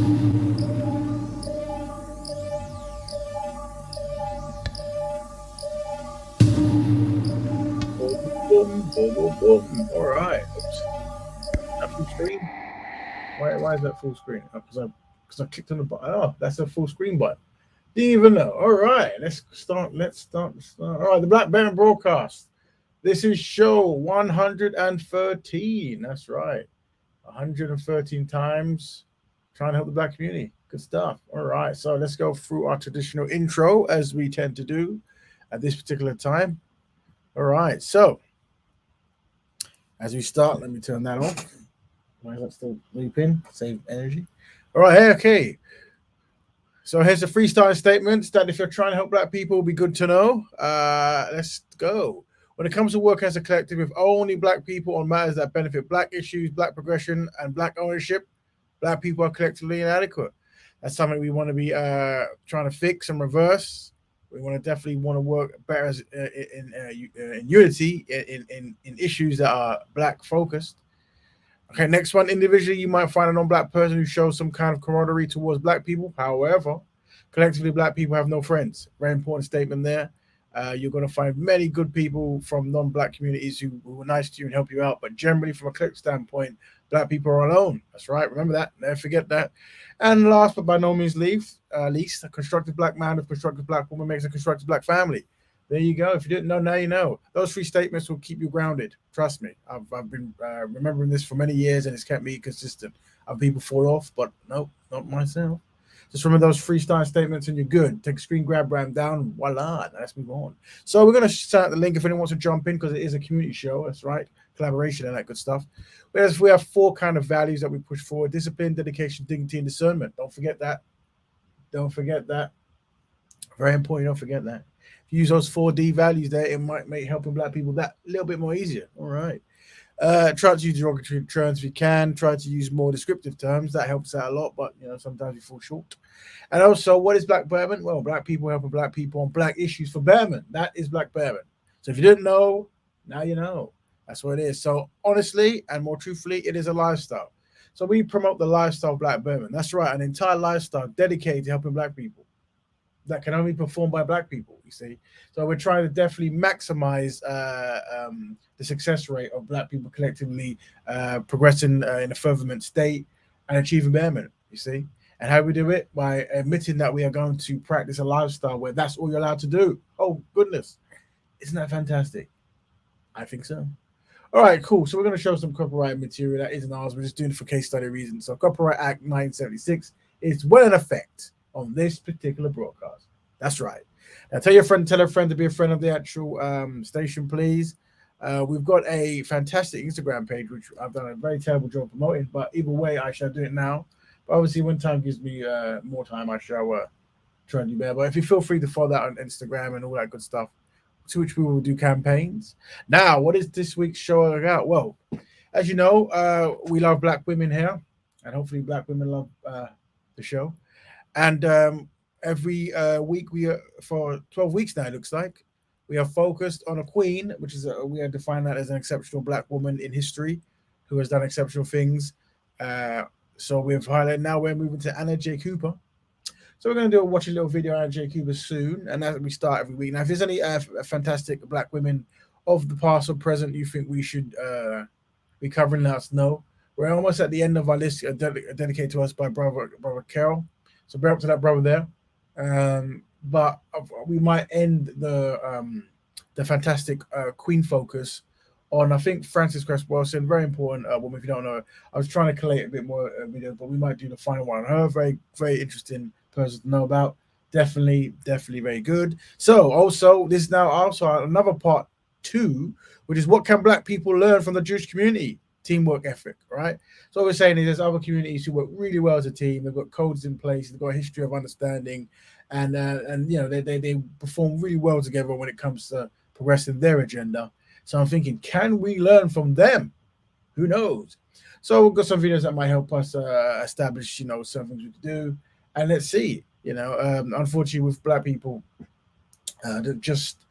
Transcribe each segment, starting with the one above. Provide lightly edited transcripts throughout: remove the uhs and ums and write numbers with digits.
Boom, boom, boom, boom. All right. Oops. That full screen. Why is that full screen? Because I clicked on the button. Oh, that's a full screen button. Didn't even know. All right. Let's start. All right. The Black Baron broadcast. This is show 113. That's right. 113 times trying to help the black community. Good stuff. All right. So let's go through our traditional intro as we tend to do at this particular time. All right. So as we start, let me turn that off. Why is that still looping? Save energy. All right. Hey, okay. So here's the freestyle statements that if you're trying to help black people, will be good to know. Let's go. When it comes to work as a collective with only black people on matters that benefit black issues, black progression, and black ownership, black people are collectively inadequate. That's something we want to be trying to fix and reverse. We want to definitely want to work better in unity in issues that are black focused. Okay, next one. Individually, you might find a non-black person who shows some kind of camaraderie towards black people. However, collectively, black people have no friends. Very important statement there. You're going to find many good people from non-black communities who are nice to you and help you out. But generally, from a collective standpoint, black people are alone. That's right. Remember that. Never forget that. And last, but by no means least, a constructive black man with constructive black woman makes a constructive black family. There you go. If you didn't know, now you know. Those three statements will keep you grounded. Trust me. I've been remembering this for many years, and it's kept me consistent. Other people fall off, but nope, not myself. Just remember those freestyle statements, and you're good. Take a screen grab, ram down, voila. Let's move on. So we're going to start the link if anyone wants to jump in because it is a community show. That's right, collaboration and that good stuff. Whereas we have four kind of values that we push forward: discipline, dedication, dignity, and discernment. Don't forget that. Don't forget that. Very important. Don't forget that. If you use those 4D values there, it might make helping black people that little bit more easier. All right. Try to use derogatory terms if you can. Try to use more descriptive terms. That helps out a lot, but sometimes you fall short. And also, what is Black Bearman? Well, black people helping black people on black issues for Bearman. That is Black Bearman. So if you didn't know, now you know. That's what it is. So honestly and more truthfully, it is a lifestyle. So we promote the lifestyle of Black Bearman. That's right, an entire lifestyle dedicated to helping black people that can only be performed by black people, you see. So we're trying to definitely maximize the success rate of black people collectively progressing in a furtherment state and achieving betterment, you see. And how we do it? By admitting that we are going to practice a lifestyle where that's all you're allowed to do. Oh, goodness. Isn't that fantastic? I think so. All right, cool. So we're going to show some copyright material that isn't ours. We're just doing it for case study reasons. So Copyright Act 1976 is well in effect on this particular broadcast. That's right. Now tell your friend, tell a friend to be a friend of the actual station, please. We've got a fantastic Instagram page, which I've done a very terrible job promoting, but either way, I shall do it now. But obviously, when time gives me more time, I shall try and do better. But if you feel free to follow that on Instagram and all that good stuff, to which we will do campaigns. Now, what is this week's show about? Well, as you know, we love black women here, and hopefully black women love the show. And every week for 12 weeks now, it looks like, we are focused on a queen, which is we have defined that as an exceptional black woman in history who has done exceptional things. So we've highlighted, now we're moving to Anna J. Cooper. So we're going to watch a little video on Anna J. Cooper soon, and that we start every week. Now, if there's any fantastic black women of the past or present you think we should be covering, let us know. We're almost at the end of our list dedicated to us by brother Carol. So bring up to that brother there. But we might end the fantastic Queen focus on, I think, Frances Cress Welsing, very important woman. If you don't know, I was trying to collate a bit more videos, but we might do the final one on her. Very, very interesting person to know about. Definitely very good. So also, this is now also another part 2, which is what can black people learn from the Jewish community? Teamwork ethic, right? So what we're saying is there's other communities who work really well as a team. They've got codes in place. They've got a history of understanding, and they perform really well together when it comes to progressing their agenda. So I'm thinking, can we learn from them? Who knows? So we've got some videos that might help us establish, some things we can do, and let's see. Unfortunately, with black people, just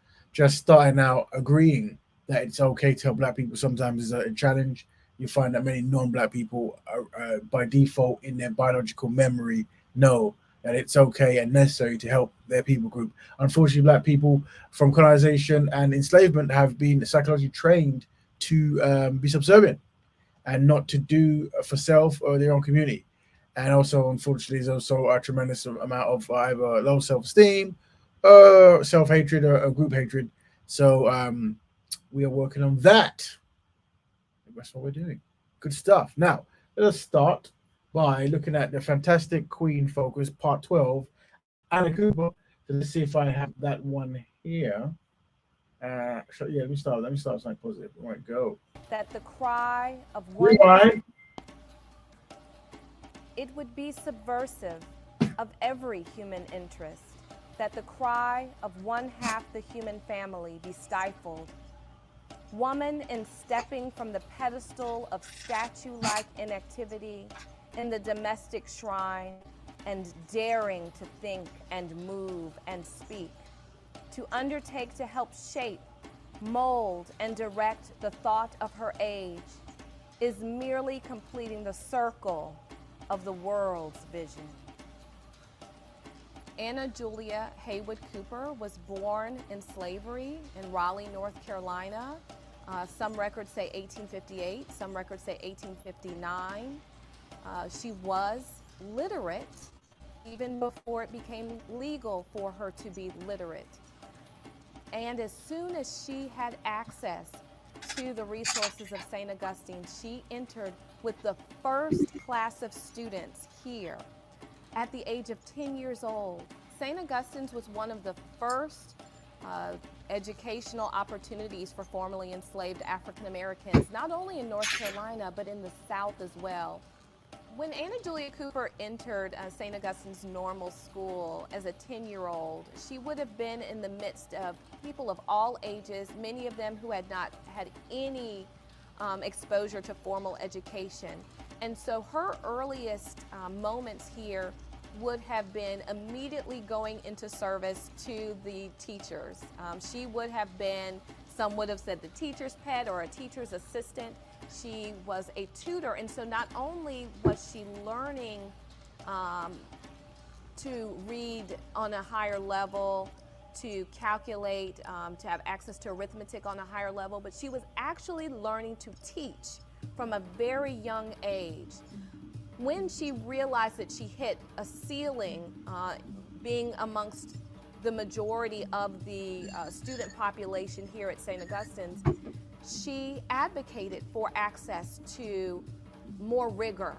starting out agreeing that it's okay to help black people sometimes is a challenge. you find that many non-black people are, by default in their biological memory know that it's okay and necessary to help their people group. Unfortunately, black people from colonization and enslavement have been psychologically trained to be subservient and not to do for self or their own community. And also, unfortunately, there's also a tremendous amount of either low self-esteem, self-hatred, or group hatred. So we are working on that. That's what we're doing. Good stuff. Now, let us start by looking at the fantastic Queen Focus Part 12, Anna Cooper. So let's see if I have that one here. So yeah, let me start something positive. All right, go. That the cry of one Rewind. it would be subversive of every human interest, that the cry of one half the human family be stifled. Woman, in stepping from the pedestal of statue-like inactivity in the domestic shrine and daring to think and move and speak, to undertake to help shape, mold, and direct the thought of her age, is merely completing the circle of the world's vision. Anna Julia Haywood Cooper was born in slavery in Raleigh, North Carolina. Some records say 1858, some records say 1859. She was literate even before it became legal for her to be literate. And as soon as she had access to the resources of St. Augustine, she entered with the first class of students here at the age of 10 years old. St. Augustine's was one of the first educational opportunities for formerly enslaved African Americans, not only in North Carolina, but in the South as well. When Anna Julia Cooper entered St. Augustine's normal school as a 10-year-old, she would have been in the midst of people of all ages, many of them who had not had any exposure to formal education. And so her earliest moments here would have been immediately going into service to the teachers. She would have been, some would have said, the teacher's pet or a teacher's assistant. She was a tutor, and so not only was she learning to read on a higher level, to calculate, to have access to arithmetic on a higher level, but she was actually learning to teach from a very young age. When she realized that she hit a ceiling, being amongst the majority of the student population here at St. Augustine's, she advocated for access to more rigor,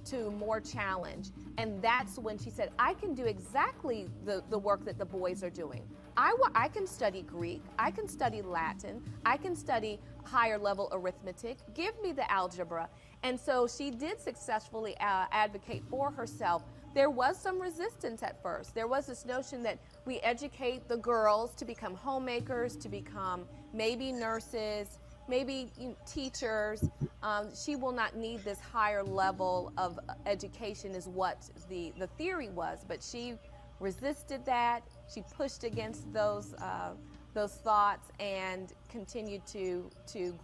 to more challenge. And that's when she said, I can do exactly the work that the boys are doing. I can study Greek, I can study Latin, I can study higher level arithmetic, give me the algebra. And so she did successfully advocate for herself. There was some resistance at first. There was this notion that we educate the girls to become homemakers, to become maybe nurses, maybe teachers. She will not need this higher level of education is what the theory was, but she resisted that. She pushed against those thoughts and continued to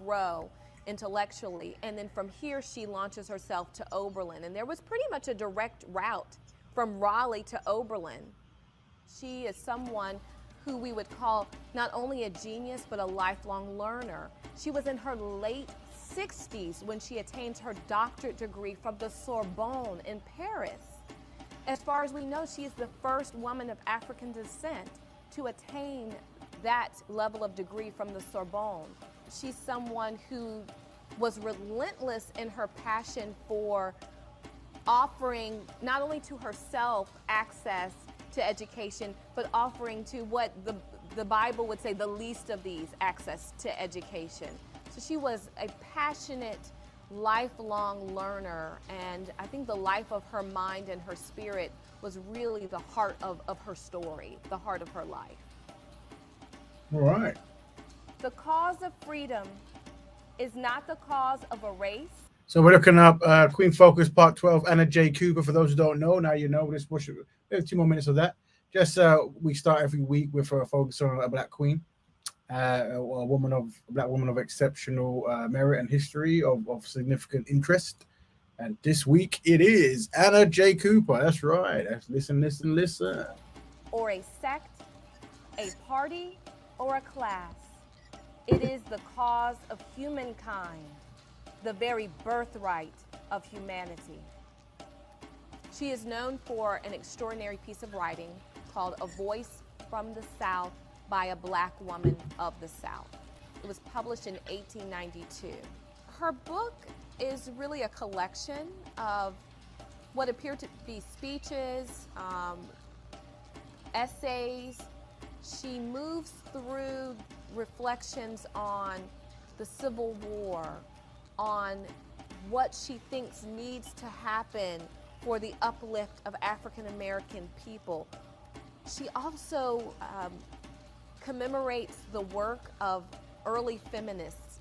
grow intellectually. And then from here, she launches herself to Oberlin. And there was pretty much a direct route from Raleigh to Oberlin. She is someone who we would call not only a genius, but a lifelong learner. She was in her late 60s when she attains her doctorate degree from the Sorbonne in Paris. As far as we know, she is the first woman of African descent to attain that level of degree from the Sorbonne. She's someone who was relentless in her passion for offering not only to herself access to education, but offering to what the Bible would say the least of these access to education. So she was a passionate, lifelong learner, and I think the life of her mind and her spirit was really the heart of her story, the heart of her life. All right. The cause of freedom is not the cause of a race. So we're looking up Queen Focus Part 12, Anna J. Cooper. For those who don't know, now you know. Let's push it. 2 more minutes of that. Just we start every week with a focus on a black queen. a black woman of exceptional merit and history of significant interest. And this week it is Anna J. Cooper. That's right. That's listen, listen, listen. Or a sect, a party, or a class. It is the cause of humankind, the very birthright of humanity. She is known for an extraordinary piece of writing called A Voice from the South by a Black Woman of the South. It was published in 1892. Her book is really a collection of what appear to be speeches, essays. She moves through reflections on the Civil War, on what she thinks needs to happen for the uplift of African American people. She also commemorates the work of early feminists,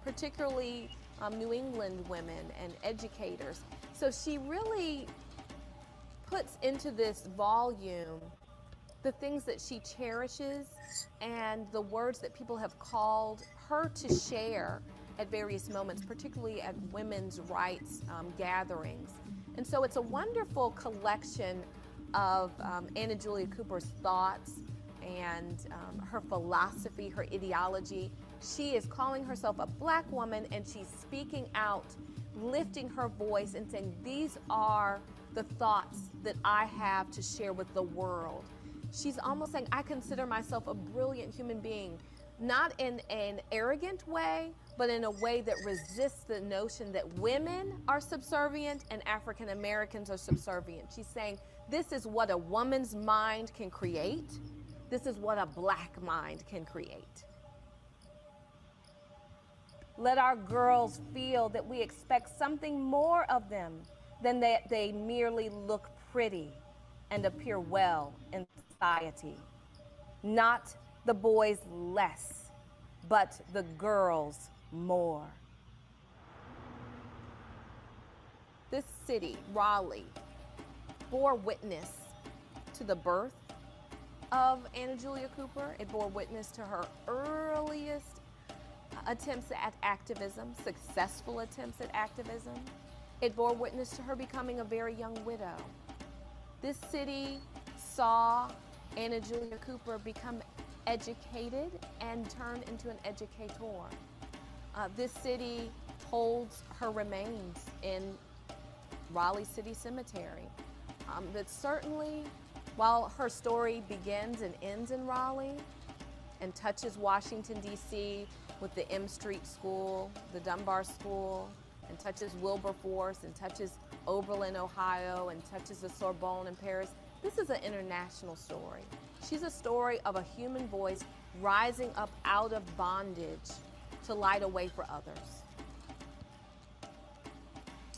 particularly New England women and educators. So she really puts into this volume the things that she cherishes and the words that people have called her to share at various moments, particularly at women's rights gatherings. And so it's a wonderful collection of Anna Julia Cooper's thoughts and her philosophy, her ideology. She is calling herself a Black woman, and she's speaking out, lifting her voice and saying, these are the thoughts that I have to share with the world. She's almost saying, I consider myself a brilliant human being, not in an arrogant way, but in a way that resists the notion that women are subservient and African Americans are subservient. She's saying, this is what a woman's mind can create. This is what a Black mind can create. Let our girls feel that we expect something more of them than that they merely look pretty and appear well in society. Not the boys less, but the girls more. This city, Raleigh, bore witness to the birth of Anna Julia Cooper. It bore witness to her earliest attempts at activism, successful attempts at activism. It bore witness to her becoming a very young widow. This city saw Anna Julia Cooper become educated and turn into an educator. This city holds her remains in Raleigh City Cemetery. That certainly, while her story begins and ends in Raleigh and touches Washington, D.C. with the M Street School, the Dunbar School, and touches Wilberforce and touches Oberlin, Ohio, and touches the Sorbonne in Paris, this is an international story. She's a story of a human voice rising up out of bondage to light a way for others.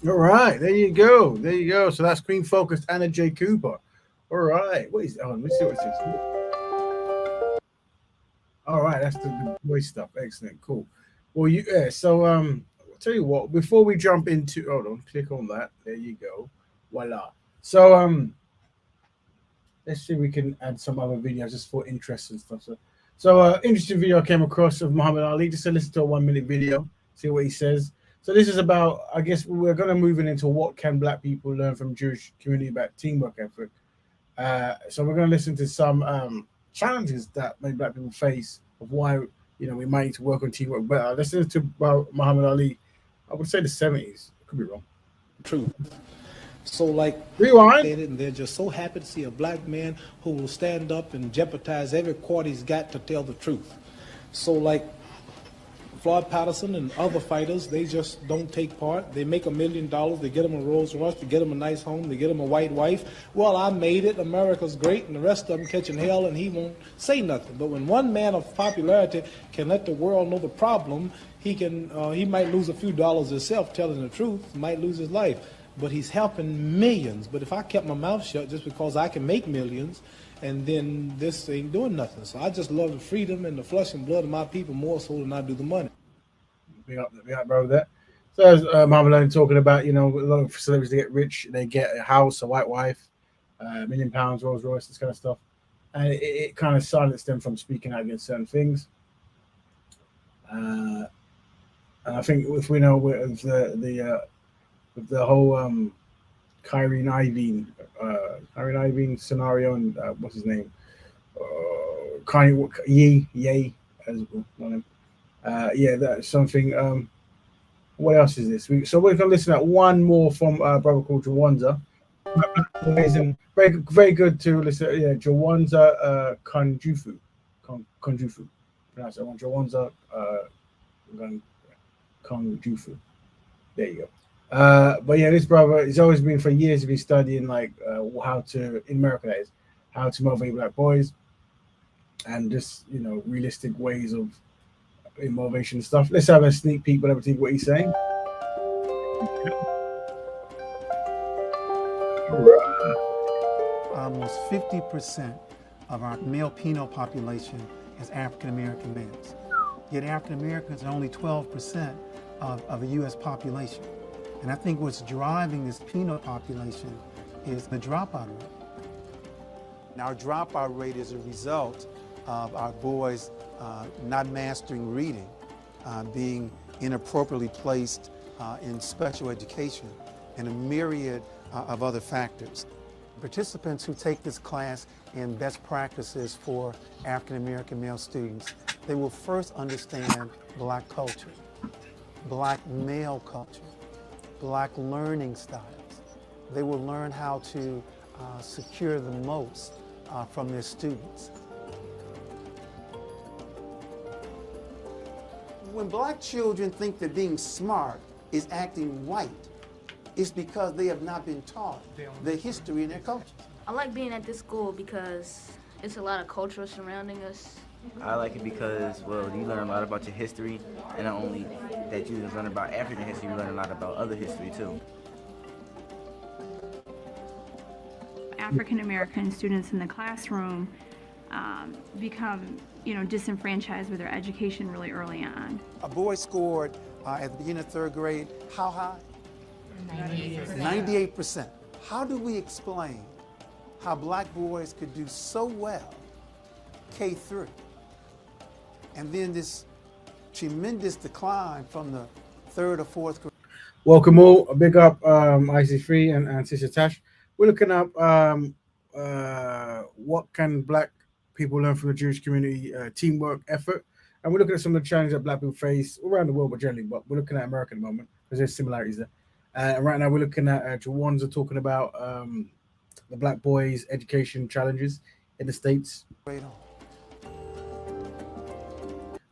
All right, there you go. There you go. So that's Queen Focused Anna J. Cooper. All right. What is let me see what this is. All right, that's the voice stuff. Excellent, cool. Well, so I'll tell you what, before we jump into hold on, click on that. There you go. Voila. So let's see if we can add some other videos just for interest and stuff. So interesting video I came across of Muhammad Ali. Just to listen to a 1 minute video, see what he says. So this is about, I guess we're going to move into what can Black people learn from Jewish community about teamwork effort. So we're going to listen to some challenges that maybe Black people face of why we might need to work on teamwork better. Let's listen to Muhammad Ali. I would say the 70s. I could be wrong. True. So like rewind, and they're just so happy to see a Black man who will stand up and jeopardize every court he's got to tell the truth. So like Floyd Patterson and other fighters, they just don't take part. They make $1 million, they get them a Rolls Royce, they get them a nice home, they get them a white wife. Well, I made it, America's great, and the rest of them catching hell, and he won't say nothing. But when one man of popularity can let the world know the problem, he might lose a few dollars himself telling the truth, might lose his life. But he's helping millions. But if I kept my mouth shut just because I can make millions, and then this ain't doing nothing. So I just love the freedom and the flesh and blood of my people more so than I do the money. Be up, bro, with that. So as Muhammad Ali talking about, a lot of celebrities, they get rich, they get a house, a white wife, £1 million, Rolls Royce, this kind of stuff. And it kind of silenced them from speaking out against certain things. And I think if we know with the whole Kyrie Irving scenario, and what's his name, Kanye Ye as well. Yeah, that's something. What else is this? So we're gonna listen at one more from a brother called Jawanza. Amazing, very good to listen. Yeah, Jawanza Konjufu, Konjufu. Pronounce that one. Jawanza Konjufu. There you go. But yeah, this brother, he's always been for years been studying like how to in America, that is, how to motivate black boys, and just realistic ways of motivation and stuff. Let's have a sneak peek, whatever, what he's saying. Almost 50% of our male penal population is African American males. Yet African Americans are only 12% of the U.S. population. And I think what's driving this penal population is the dropout rate. Now, our dropout rate is a result of our boys not mastering reading, being inappropriately placed in special education, and a myriad of other factors. Participants who take this class in best practices for African American male students, they will first understand black culture, black male culture, black learning styles. They will learn how to secure the most from their students. When black children think that being smart is acting white, it's because they have not been taught their history and their culture. I like being at this school because it's a lot of culture surrounding us. I like it because, well, you learn a lot about your history, and not only that you learn about African history, you learn a lot about other history too. African American students in the classroom become, disenfranchised with their education really early on. A boy scored at the beginning of third grade, how high? 98%. How do we explain how black boys could do so well K-3, and then this tremendous decline from the third or fourth grade? Welcome all. A big up IC3 and Sister Tash. We're looking up what can black people learn from the Jewish community, teamwork, effort. And we're looking at some of the challenges that black people face around the world, but generally, but we're looking at America at the moment because there's similarities there. And right now we're looking at Jawanza talking about the black boys' education challenges in the States.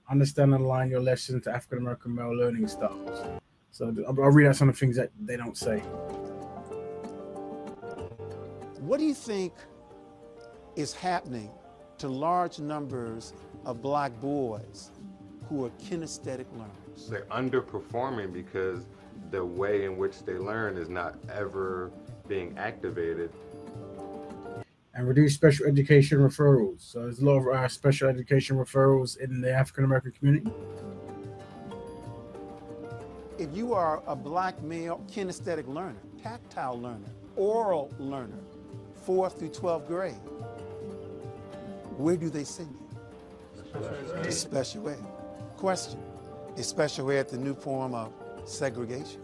Understand and align your lesson to African American male learning styles. So I'll read out some of the things that they don't say. What do you think is happening to large numbers of black boys who are kinesthetic learners? They're underperforming because the way in which they learn is not ever being activated. And reduce special education referrals. So there's a lot of special education referrals in the African American community. If you are a black male kinesthetic learner, tactile learner, oral learner, 4th through 12th grade, where do they send you? To special ed. Question, is special ed the new form of segregation?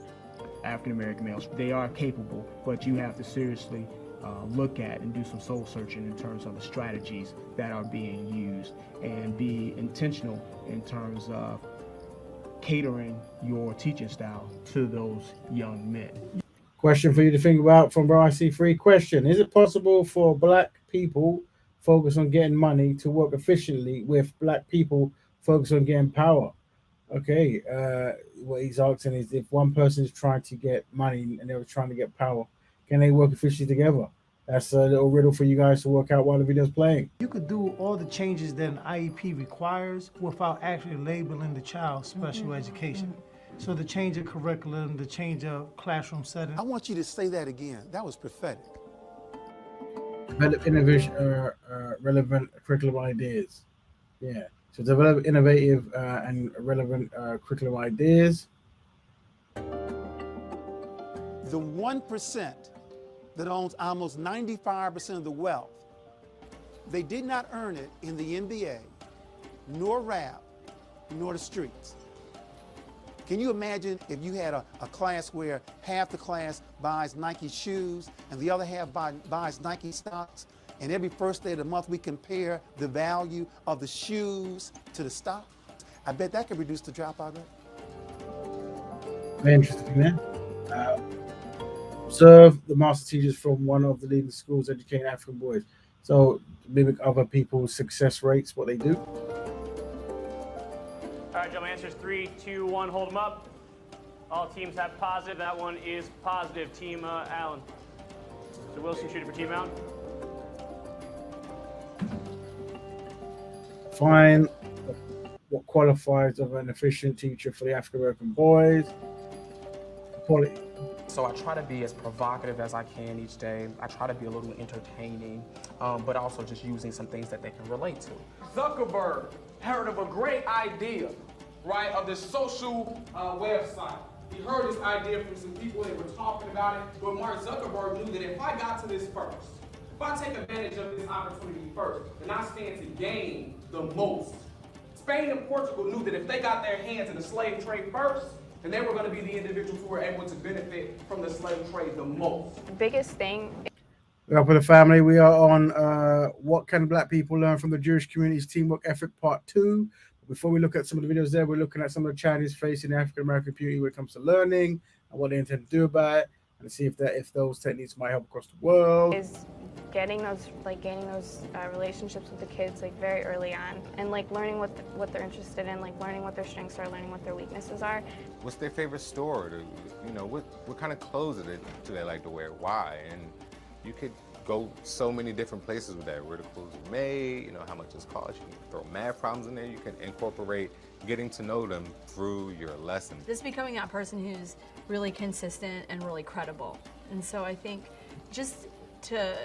African American males, they are capable, but you have to seriously look at and do some soul searching in terms of the strategies that are being used, and be intentional in terms of catering your teaching style to those young men. Question for you to think about from Bro IC3. Question: is it possible for black people focus on getting money to work efficiently with black people focus on getting power? Okay, what he's asking is if one person is trying to get money and they're trying to get power, can they work efficiently together? That's a little riddle for you guys to work out while the video's playing. You could do all the changes that an IEP requires without actually labeling the child special education. So the change of curriculum, the change of classroom setting. I want you to say that again. That was prophetic. Develop innovation, relevant curriculum ideas. Yeah. So develop innovative and relevant curriculum ideas. The 1% that owns almost 95% of the wealth, they did not earn it in the NBA, nor rap, nor the streets. Can you imagine if you had a class where half the class buys Nike shoes and the other half buys Nike stocks, and every first day of the month we compare the value of the shoes to the stock? I bet that could reduce the dropout rate. Very interesting, man. Observe the master teachers from one of the leading schools educating African boys. So mimic other people's success rates, what they do. All right, gentlemen, answers 3, 2, 1, hold them up. All teams have positive. That one is positive. Team Allen. So Wilson shooting for Team Allen. Find what qualifies of an efficient teacher for the African American boys. Quality. So I try to be as provocative as I can each day. I try to be a little entertaining, but also just using some things that they can relate to. Zuckerberg heard of a great idea, right, of this social website. He heard this idea from some people that were talking about it, but Mark Zuckerberg knew that if I got to this first, if I take advantage of this opportunity first, then I stand to gain the most. Spain and Portugal knew that if they got their hands in the slave trade first, then they were going to be the individuals who were able to benefit from the slave trade the most. Biggest thing. We're up with the family. We are on what can Black people learn from the Jewish community's teamwork effort part 2. Before we look at some of the videos there, we're looking at some of the challenges facing the African American community when it comes to learning and what they intend to do about it, and see if those techniques might help across the world. Is gaining those relationships with the kids very early on, and learning what they're interested in, learning what their strengths are, learning what their weaknesses are. What's their favorite store? What kind of clothes do they like to wear? Why? And you could go so many different places with that. Where the clothes are made, how much it's cost. You can throw math problems in there. You can incorporate getting to know them through your lessons. Just becoming that person who's really consistent and really credible. And so I think just to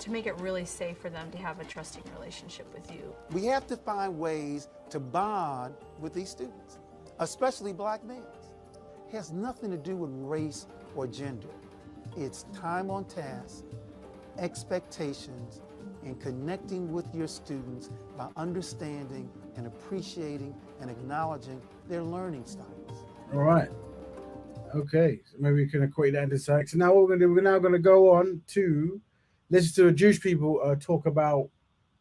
make it really safe for them to have a trusting relationship with you. We have to find ways to bond with these students, especially Black males. It has nothing to do with race or gender. It's time on task, expectations, and connecting with your students by understanding and appreciating and acknowledging their learning styles. All right. Okay, so maybe we can equate that into something. So now what we're going to do, we're now going to go on to listen to Jewish people talk about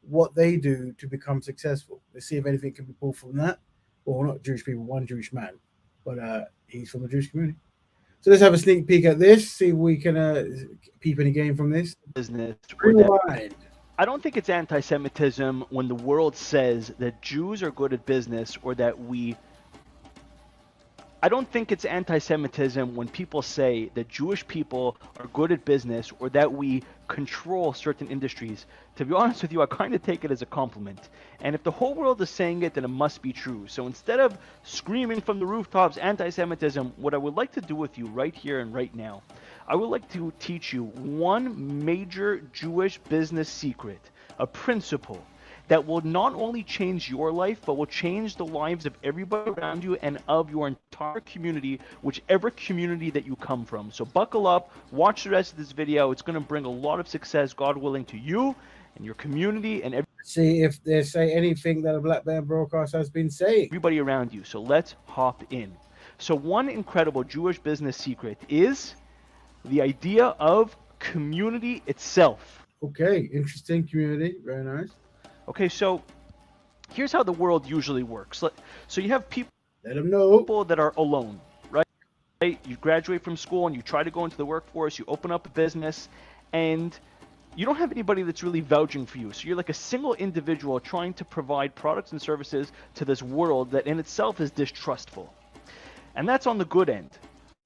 what they do to become successful. Let's see if anything can be pulled from that. Well, not Jewish people, one Jewish man, but he's from the Jewish community. So let's have a sneak peek at this, see if we can peep any game from this. Business. Rewind. I don't think it's anti-Semitism when the world says that Jews are good at business, or that I don't think it's anti-Semitism when people say that Jewish people are good at business, or that we control certain industries. To be honest with you, I kind of take it as a compliment. And if the whole world is saying it, then it must be true. So instead of screaming from the rooftops anti-Semitism, what I would like to do with you right here and right now, I would like to teach you one major Jewish business secret, a principle that will not only change your life, but will change the lives of everybody around you and of your entire community, whichever community that you come from. So buckle up, watch the rest of this video. It's going to bring a lot of success, God willing, to you and your community and see if they say anything that a Black Band broadcast has been saying. Everybody around you. So let's hop in. So one incredible Jewish business secret is the idea of community itself. Okay, interesting community. Very nice. Okay, so here's how the world usually works. So you have people that are alone, right? You graduate from school and you try to go into the workforce, you open up a business, and you don't have anybody that's really vouching for you. So you're like a single individual trying to provide products and services to this world that in itself is distrustful. And that's on the good end.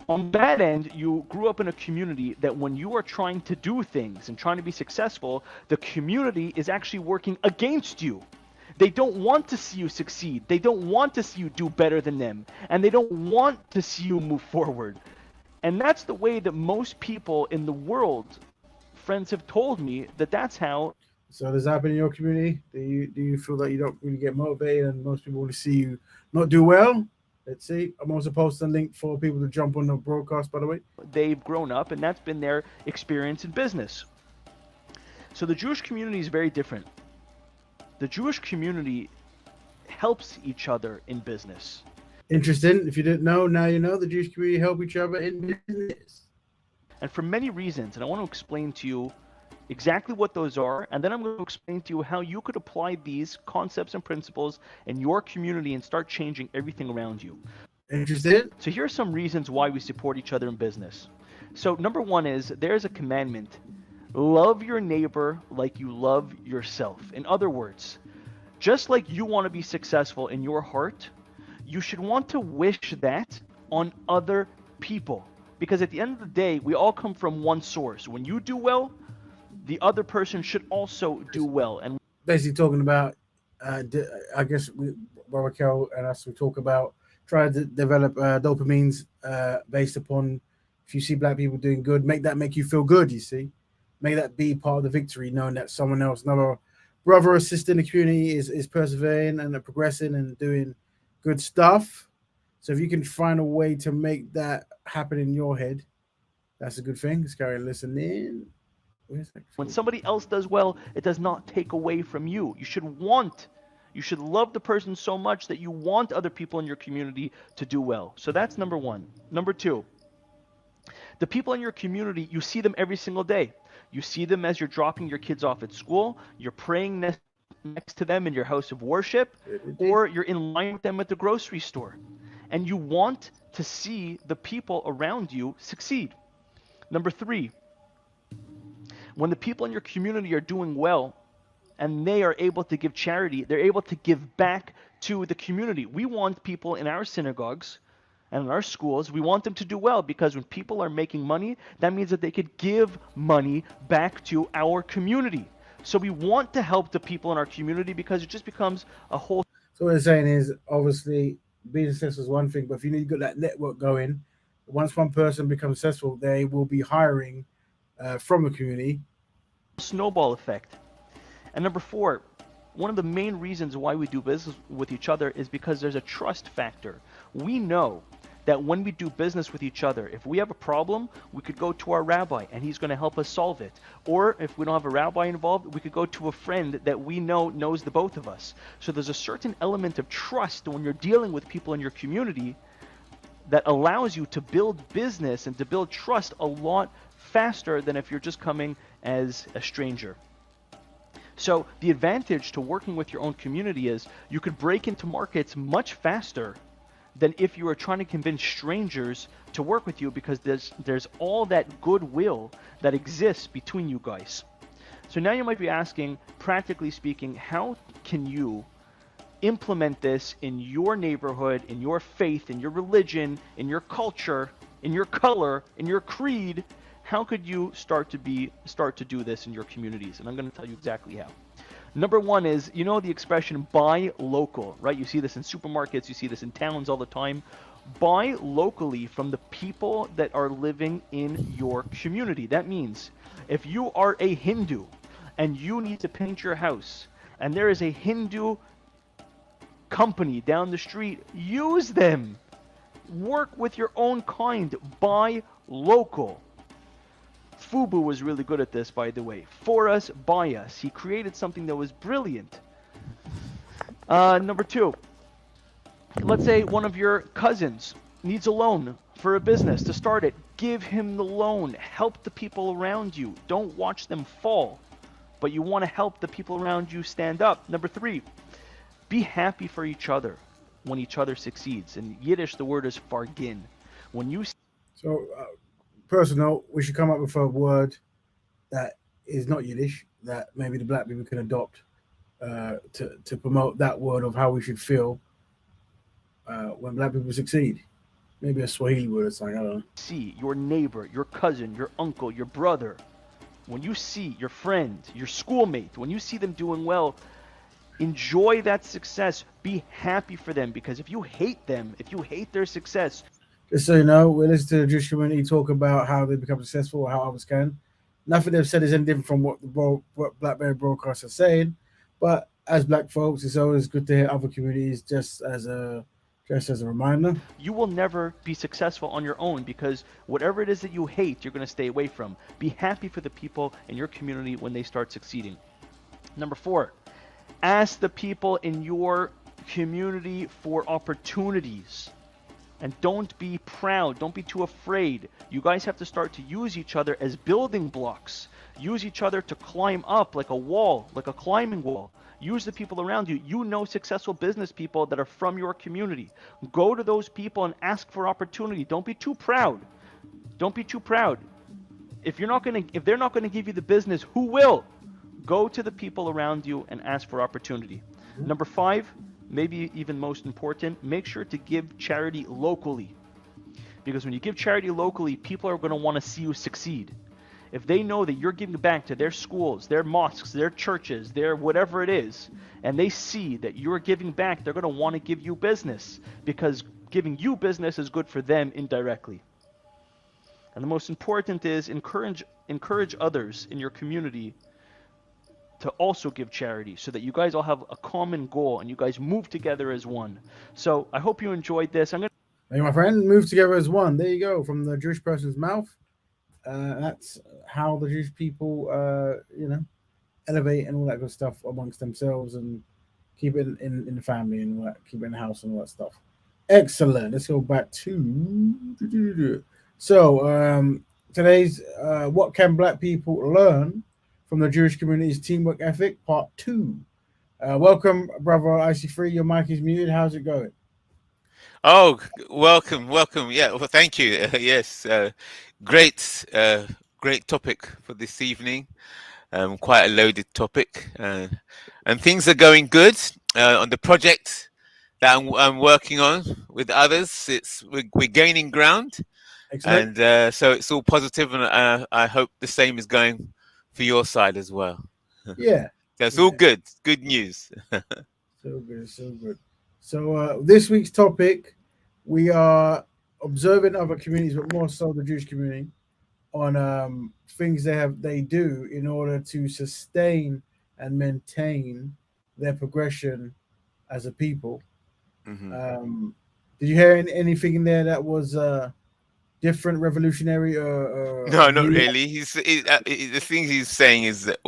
On the bad end, you grew up in a community that when you are trying to do things and trying to be successful, the community is actually working against you. They don't want to see you succeed. They don't want to see you do better than them. And they don't want to see you move forward. And that's the way that most people in the world, friends have told me, that's how. So does that happen in your community? Do you feel that you don't really get motivated and most people want to see you not do well? Let's see. I'm also posting a link for people to jump on the broadcast, by the way. They've grown up, and that's been their experience in business. So the Jewish community is very different. The Jewish community helps each other in business. Interesting. If you didn't know, now you know. The Jewish community help each other in business. And for many reasons, and I want to explain to you exactly what those are, and then I'm going to explain to you how you could apply these concepts and principles in your community and start changing everything around you. Interested? So here are some reasons why we support each other in business. So number one is there's a commandment. Love your neighbor like you love yourself. In other words, just like you want to be successful in your heart, you should want to wish that on other people. Because at the end of the day, we all come from one source. When you do well, the other person should also do well. And basically talking about, I guess, Raquel and us, we talk about trying to develop dopamines based upon if you see black people doing good, make you feel good, you see. Make that be part of the victory, knowing that someone else, another brother or sister in the community is persevering and progressing and doing good stuff. So if you can find a way to make that happen in your head, that's a good thing. Let's carry on listening. When somebody else does well, it does not take away from you. You should love the person so much that you want other people in your community to do well. So that's number one. Number two, the people in your community, you see them every single day. You see them as you're dropping your kids off at school, you're praying next to them in your house of worship, or you're in line with them at the grocery store. And you want to see the people around you succeed. Number three, when the people in your community are doing well and they are able to give charity, they're able to give back to the community. We want people in our synagogues and in our schools, we want them to do well, because when people are making money, that means that they could give money back to our community. So we want to help the people in our community because it just becomes a whole. So what they're saying is, obviously, being successful is one thing, but if you need to get that network going, once one person becomes successful, they will be hiring from the community. Snowball effect. And number four, one of the main reasons why we do business with each other is because there's a trust factor. We know that when we do business with each other, if we have a problem, we could go to our rabbi and he's going to help us solve it. Or if we don't have a rabbi involved, we could go to a friend that we know knows the both of us. So there's a certain element of trust when you're dealing with people in your community that allows you to build business and to build trust a lot faster than if you're just coming as a stranger. So the advantage to working with your own community is you could break into markets much faster than if you were trying to convince strangers to work with you, because there's all that goodwill that exists between you guys. So now you might be asking, practically speaking, how can you implement this in your neighborhood, in your faith, in your religion, in your culture, in your color, in your creed? How could you start to do this in your communities? And I'm going to tell you exactly how. Number one is, you know the expression buy local, right? You see this in supermarkets, you see this in towns all the time. Buy locally from the people that are living in your community. That means if you are a Hindu and you need to paint your house and there is a Hindu company down the street, use them. Work with your own kind. Buy local. Fubu was really good at this, by the way. For us, by us. He created something that was brilliant. Number two, let's say one of your cousins needs a loan for a business to start it. Give him the loan. Help the people around you. Don't watch them fall, but you want to help the people around you stand up. Number three, be happy for each other when each other succeeds. In Yiddish, the word is fargin. When you... So, personal, we should come up with a word that is not Yiddish, that maybe the black people can adopt to promote that word of how we should feel when black people succeed. Maybe a Swahili word or something, I don't know. See your neighbor, your cousin, your uncle, your brother, when you see your friend, your schoolmate, when you see them doing well, enjoy that success. Be happy for them, because if you hate them, if you hate their success... Just so you know, we listen to the Jewish community talk about how they become successful or how others can. Nothing they've said is any different from what Blackberry broadcasts are saying. But as black folks, it's always good to hear other communities just as a reminder. You will never be successful on your own, because whatever it is that you hate, you're going to stay away from. Be happy for the people in your community when they start succeeding. Number four, ask the people in your community for opportunities. And don't be proud. Don't be too afraid. You guys have to start to use each other as building blocks. Use each other to climb up like a wall, like a climbing wall. Use the people around you. You know successful business people that are from your community. Go to those people and ask for opportunity. Don't be too proud. Don't be too proud. If they're not gonna give you the business, who will? Go to the people around you and ask for opportunity. Number 5, maybe even most important, make sure to give charity locally. Because when you give charity locally, people are going to want to see you succeed. If they know that you're giving back to their schools, their mosques, their churches, their whatever it is, and they see that you're giving back, they're going to want to give you business, because giving you business is good for them indirectly. And the most important is encourage others in your community to also give charity, so that you guys all have a common goal and you guys move together as one. So I hope you enjoyed this. Hey, my friend, move together as one. There you go, from the Jewish person's mouth. That's how the Jewish people, elevate and all that good stuff amongst themselves, and keep it in the family and all that, keep it in the house and all that stuff. Excellent. Let's go back to today's what can Black people learn from the Jewish community's teamwork ethic, part 2. Welcome, brother IC3. Your mic is muted. How's it going? Oh, welcome. Yeah, well, thank you. Yes, great topic for this evening. Quite a loaded topic, and things are going good on the project that I'm working on with others. We're gaining ground. Excellent. And so it's all positive, and I hope the same is going for your side as well. Yeah. That's all good. Good news. So good. So this week's topic, we are observing other communities, but more so the Jewish community, on things they do in order to sustain and maintain their progression as a people. Mm-hmm. Did you hear anything in there that was different, revolutionary? No, not really. The things he's saying is that,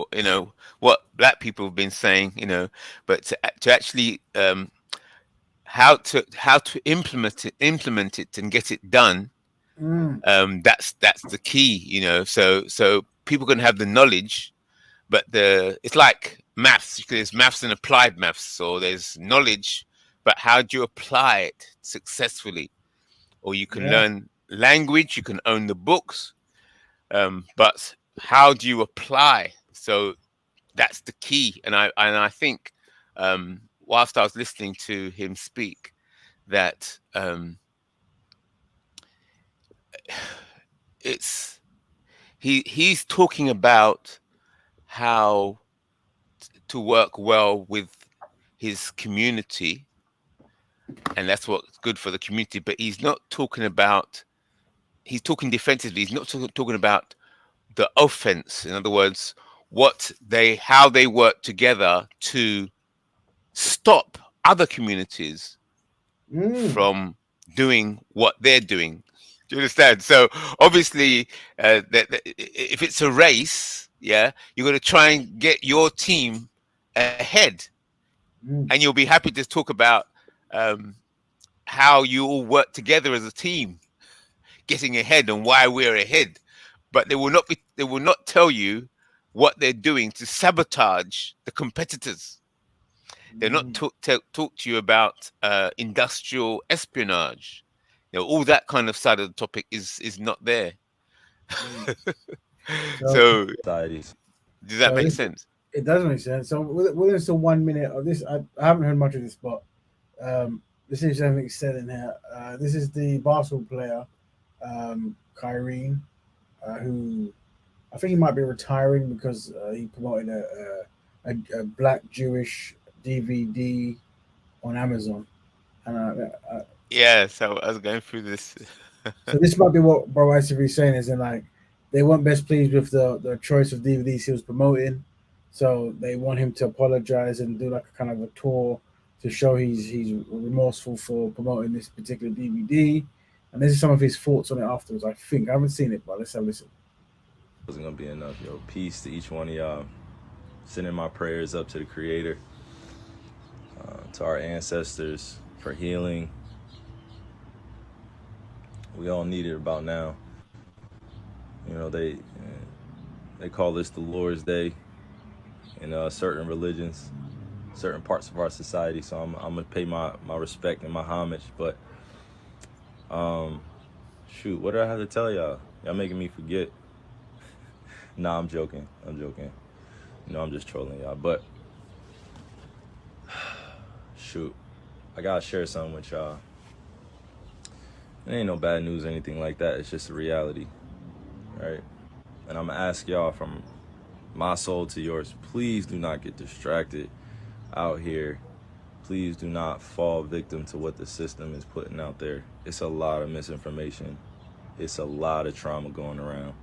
what Black people have been saying, but to actually how to implement it and get it done. That's the key, So people can have the knowledge, but it's like maths. There's maths and applied maths, or there's knowledge, but how do you apply it successfully? Or you can learn language, you can own the books, but how do you apply? So that's the key. And I think whilst I was listening to him speak, that he's talking about how to work well with his community, and that's what's good for the community. But he's not talking about. He's talking defensively. He's not talking about the offense. In other words, how they work together to stop other communities from doing what they're doing. Do you understand? So obviously, if it's a race, you're going to try and get your team ahead, and you'll be happy to talk about how you all work together as a team, getting ahead and why we're ahead. But they will not tell you what they're doing to sabotage the competitors. They're not talk to you about industrial espionage. All that kind of side of the topic is not there. So does that make sense? It does make sense. So within still 1 minute of this, I haven't heard much of this, but this is something said in here. This is the basketball player, Kyrene, who I think he might be retiring because he promoted a Black Jewish DVD on Amazon. And so I was going through this. So this might be what Bro ICV is saying, is in like they weren't best pleased with the choice of DVDs he was promoting, so they want him to apologize and do like a kind of a tour to show he's remorseful for promoting this particular DVD. And this is some of his thoughts on it afterwards. I think I haven't seen it, but let's have a listen. Wasn't gonna be enough, Peace to each one of y'all. Sending my prayers up to the Creator. to our ancestors for healing. We all need it about now. You know, they call this the Lord's Day in certain religions, certain parts of our society. So I'm gonna pay my respect and my homage. But shoot, what do I have to tell y'all? Y'all making me forget. Nah, I'm joking. You know, I'm just trolling y'all. But shoot, I gotta share something with y'all. It ain't no bad news or anything like that. It's just a reality, right? And I'm gonna ask y'all from my soul to yours, please do not get distracted out here. Please do not fall victim to what the system is putting out there. It's a lot of misinformation. It's a lot of trauma going around.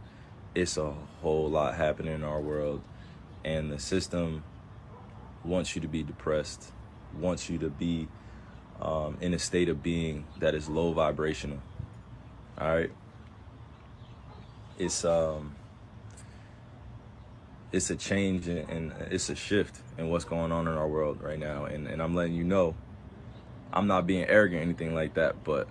It's a whole lot happening in our world. And the system wants you to be depressed, wants you to be in a state of being that is low vibrational. All right. It's a change and it's a shift in what's going on in our world right now. And I'm letting you know, I'm not being arrogant or anything like that, but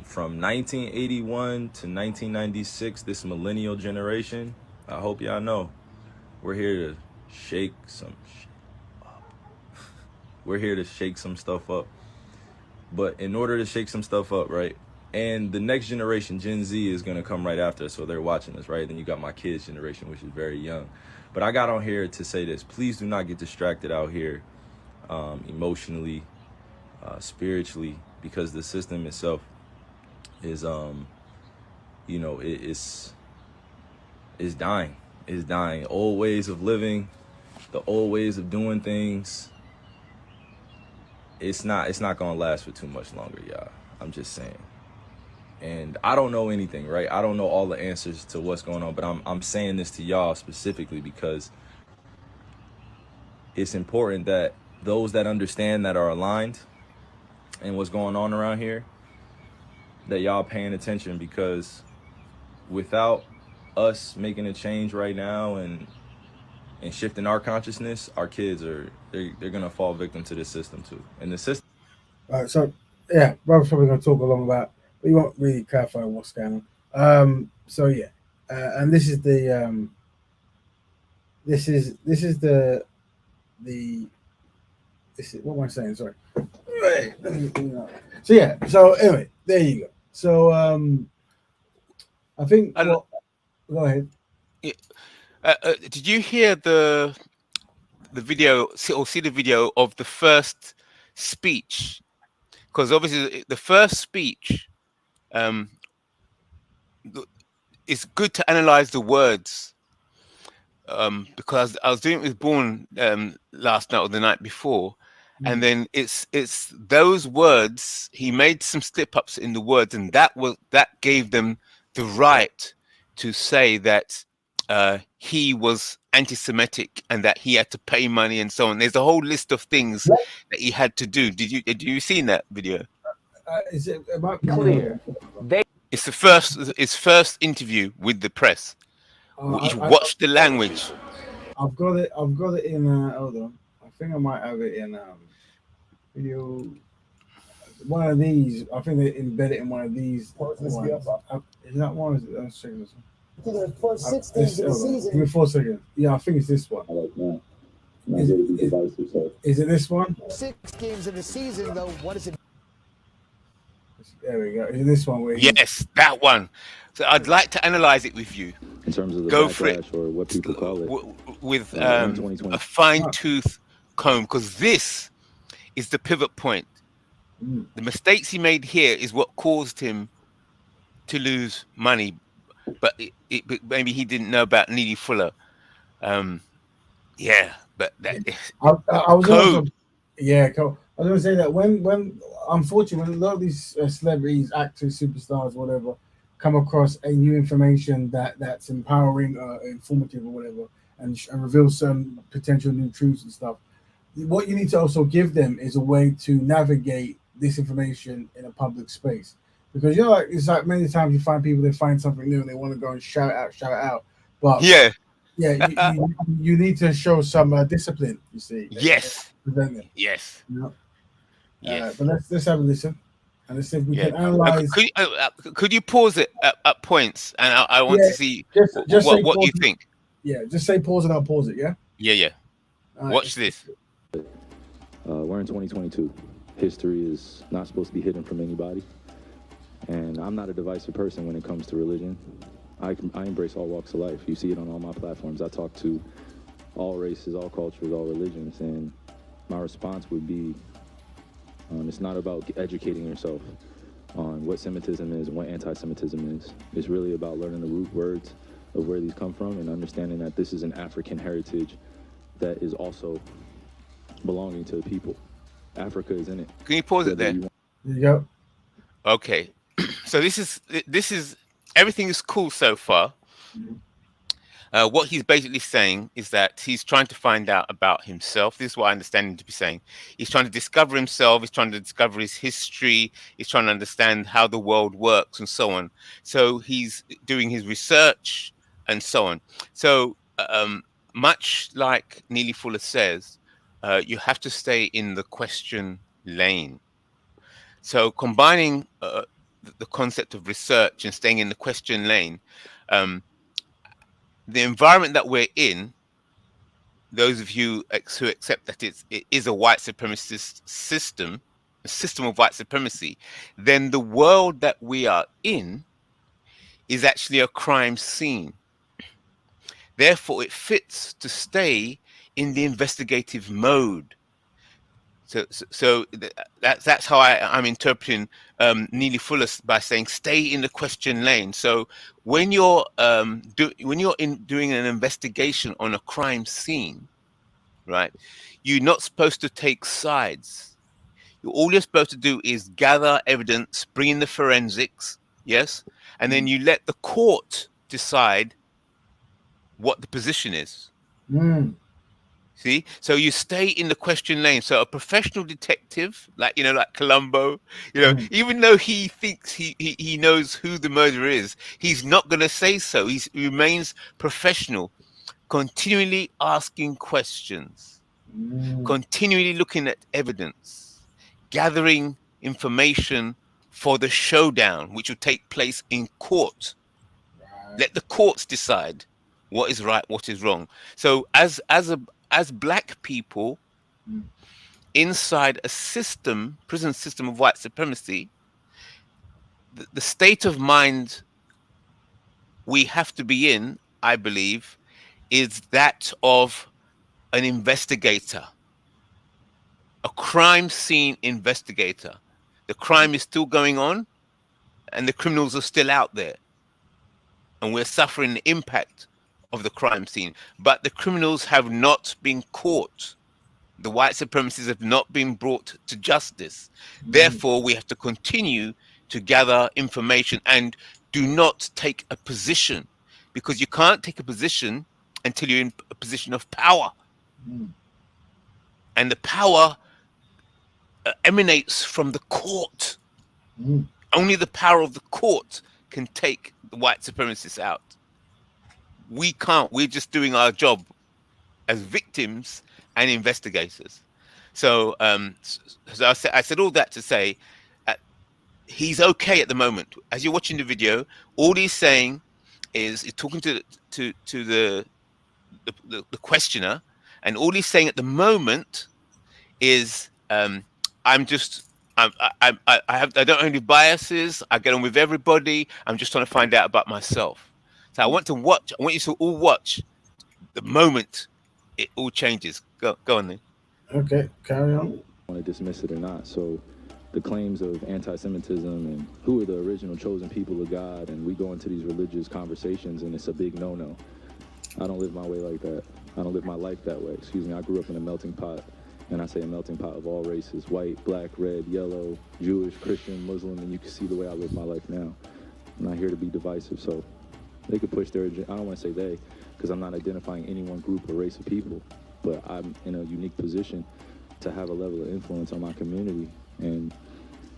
from 1981 to 1996, this millennial generation, I hope y'all know, we're here to shake some shit up. We're here to shake some stuff up. But in order to shake some stuff up, right? And the next generation, Gen Z, is going to come right after us, so they're watching us, right? Then you got my kids' generation, which is very young. But I got on here to say this. Please do not get distracted out here emotionally, spiritually, because the system itself is, you know, it's dying. It's dying. Old ways of living, the old ways of doing things, it's not going to last for too much longer, y'all. I'm just saying. And I don't know anything, right? I don't know all the answers to what's going on, but I'm saying this to y'all specifically because it's important that those that understand, that are aligned and what's going on around here, that y'all paying attention, because without us making a change right now and shifting our consciousness, our kids they're gonna fall victim to this system too. And the system. All right, so yeah, brother's probably gonna talk along about, but you won't really clarify what's going on. So yeah, and this is the what am I saying? Sorry. So yeah, so anyway, there you go. So I think. Go ahead. Yeah. Did you hear the video or see the video of the first speech? Because obviously the first speech, it's good to analyze the words. Because I was doing it with Bourne last night or the night before, and then it's those words. He made some slip ups in the words, and that gave them the right to say that he was anti-Semitic and that he had to pay money and so on. There's a whole list of things that he had to do. Did you seen that video? Is it about clear? It's his first interview with the press. You watch the language. I've got it in. Hold on. I think I might have it in video. One of these. I think they embed it in one of these. Is that one? Is it? Let's check this one. The first 6 games of the season. Give me 4 seconds. Yeah, I think it's this one. Is it this one? 6 games in the season, though. What is it? There we go. Is it this one? Yes, that one. So I'd like to analyze it with you. In terms of the go for it, or what people call it, with a fine-tooth comb, because this is the pivot point. The mistakes he made here is what caused him to lose money, but maybe he didn't know about Neely Fuller. Yeah, but that I was also, yeah, cool. I was going to say that when unfortunately, when a lot of these celebrities, actors, superstars, whatever, come across a new information that's empowering, informative, or whatever, and reveals some potential new truths and stuff, what you need to also give them is a way to navigate this information in a public space. Because it's like many times you find people, they find something new and they want to go and shout it out. But yeah, Yeah, you need to show some discipline. You see. Yes. Present it. Yes. You know? Yes. But let's have a listen, and let's see if we Yeah. can analyze. Could you pause it at points? And I want to see just say what you pause it. think. Yeah, just say pause and I'll pause it. Yeah. Yeah. Watch this. We're in 2022. History is not supposed to be hidden from anybody. And I'm not a divisive person when it comes to religion. I embrace all walks of life. You see it on all my platforms. I talk to all races, all cultures, all religions. And my response would be, it's not about educating yourself on what Semitism is and what anti-Semitism is. It's really about learning the root words of where these come from and understanding that this is an African heritage that is also belonging to the people. Africa is in it. Can you pause it there? There you go. Okay. So this is everything is cool so far. What he's basically saying is that he's trying to find out about himself. This is what I understand him to be saying. He's trying to discover himself. He's trying to discover his history. He's trying to understand how the world works and so on. So he's doing his research and so on. So much like Neely Fuller says, you have to stay in the question lane. So combining the concept of research and staying in the question lane, the environment that we're in, those of you who accept that it is a white supremacist system, a system of white supremacy, then the world that we are in is actually a crime scene. Therefore, it fits to stay in the investigative mode. So that's how I'm interpreting Neely Fuller by saying stay in the question lane. So when you're doing an investigation on a crime scene, right, you're not supposed to take sides. All you're supposed to do is gather evidence, bring in the forensics, yes, and then you let the court decide what the position is. See, so you stay in the question lane. So a professional detective, like Columbo, even though he thinks he knows who the murderer is, he's not going to say so. He remains professional, continually asking questions, continually looking at evidence, gathering information for the showdown, which will take place in court. Let the courts decide what is right, what is wrong. So as black people inside a prison system of white supremacy, the state of mind we have to be in, I believe, is that of an investigator, a crime scene investigator. The crime is still going on and the criminals are still out there. And we're suffering the impact of the crime scene, but the criminals have not been caught. The white supremacists have not been brought to justice. Therefore, we have to continue to gather information and do not take a position, because you can't take a position until you're in a position of power. And the power emanates from the court. Only the power of the court can take the white supremacists out. We can't. We're just doing our job as victims and investigators. So, I said all that to say he's okay at the moment. As you're watching the video, all he's saying is he's talking to the questioner, and all he's saying at the moment is I don't have any biases. I get on with everybody. I'm just trying to find out about myself. So I want you to all watch the moment it all changes. Go on then. Okay, carry on. I want to dismiss it or not. So the claims of anti-Semitism and who are the original chosen people of God, and we go into these religious conversations and it's a big no-no. I don't live my way like that. I don't live my life that way. Excuse me. I grew up in a melting pot, and I say a melting pot of all races: white, black, red, yellow, Jewish, Christian, Muslim, and you can see the way I live my life now. I'm not here to be divisive, so they could push their agenda. I don't want to say they, because I'm not identifying any one group or race of people, but I'm in a unique position to have a level of influence on my community. And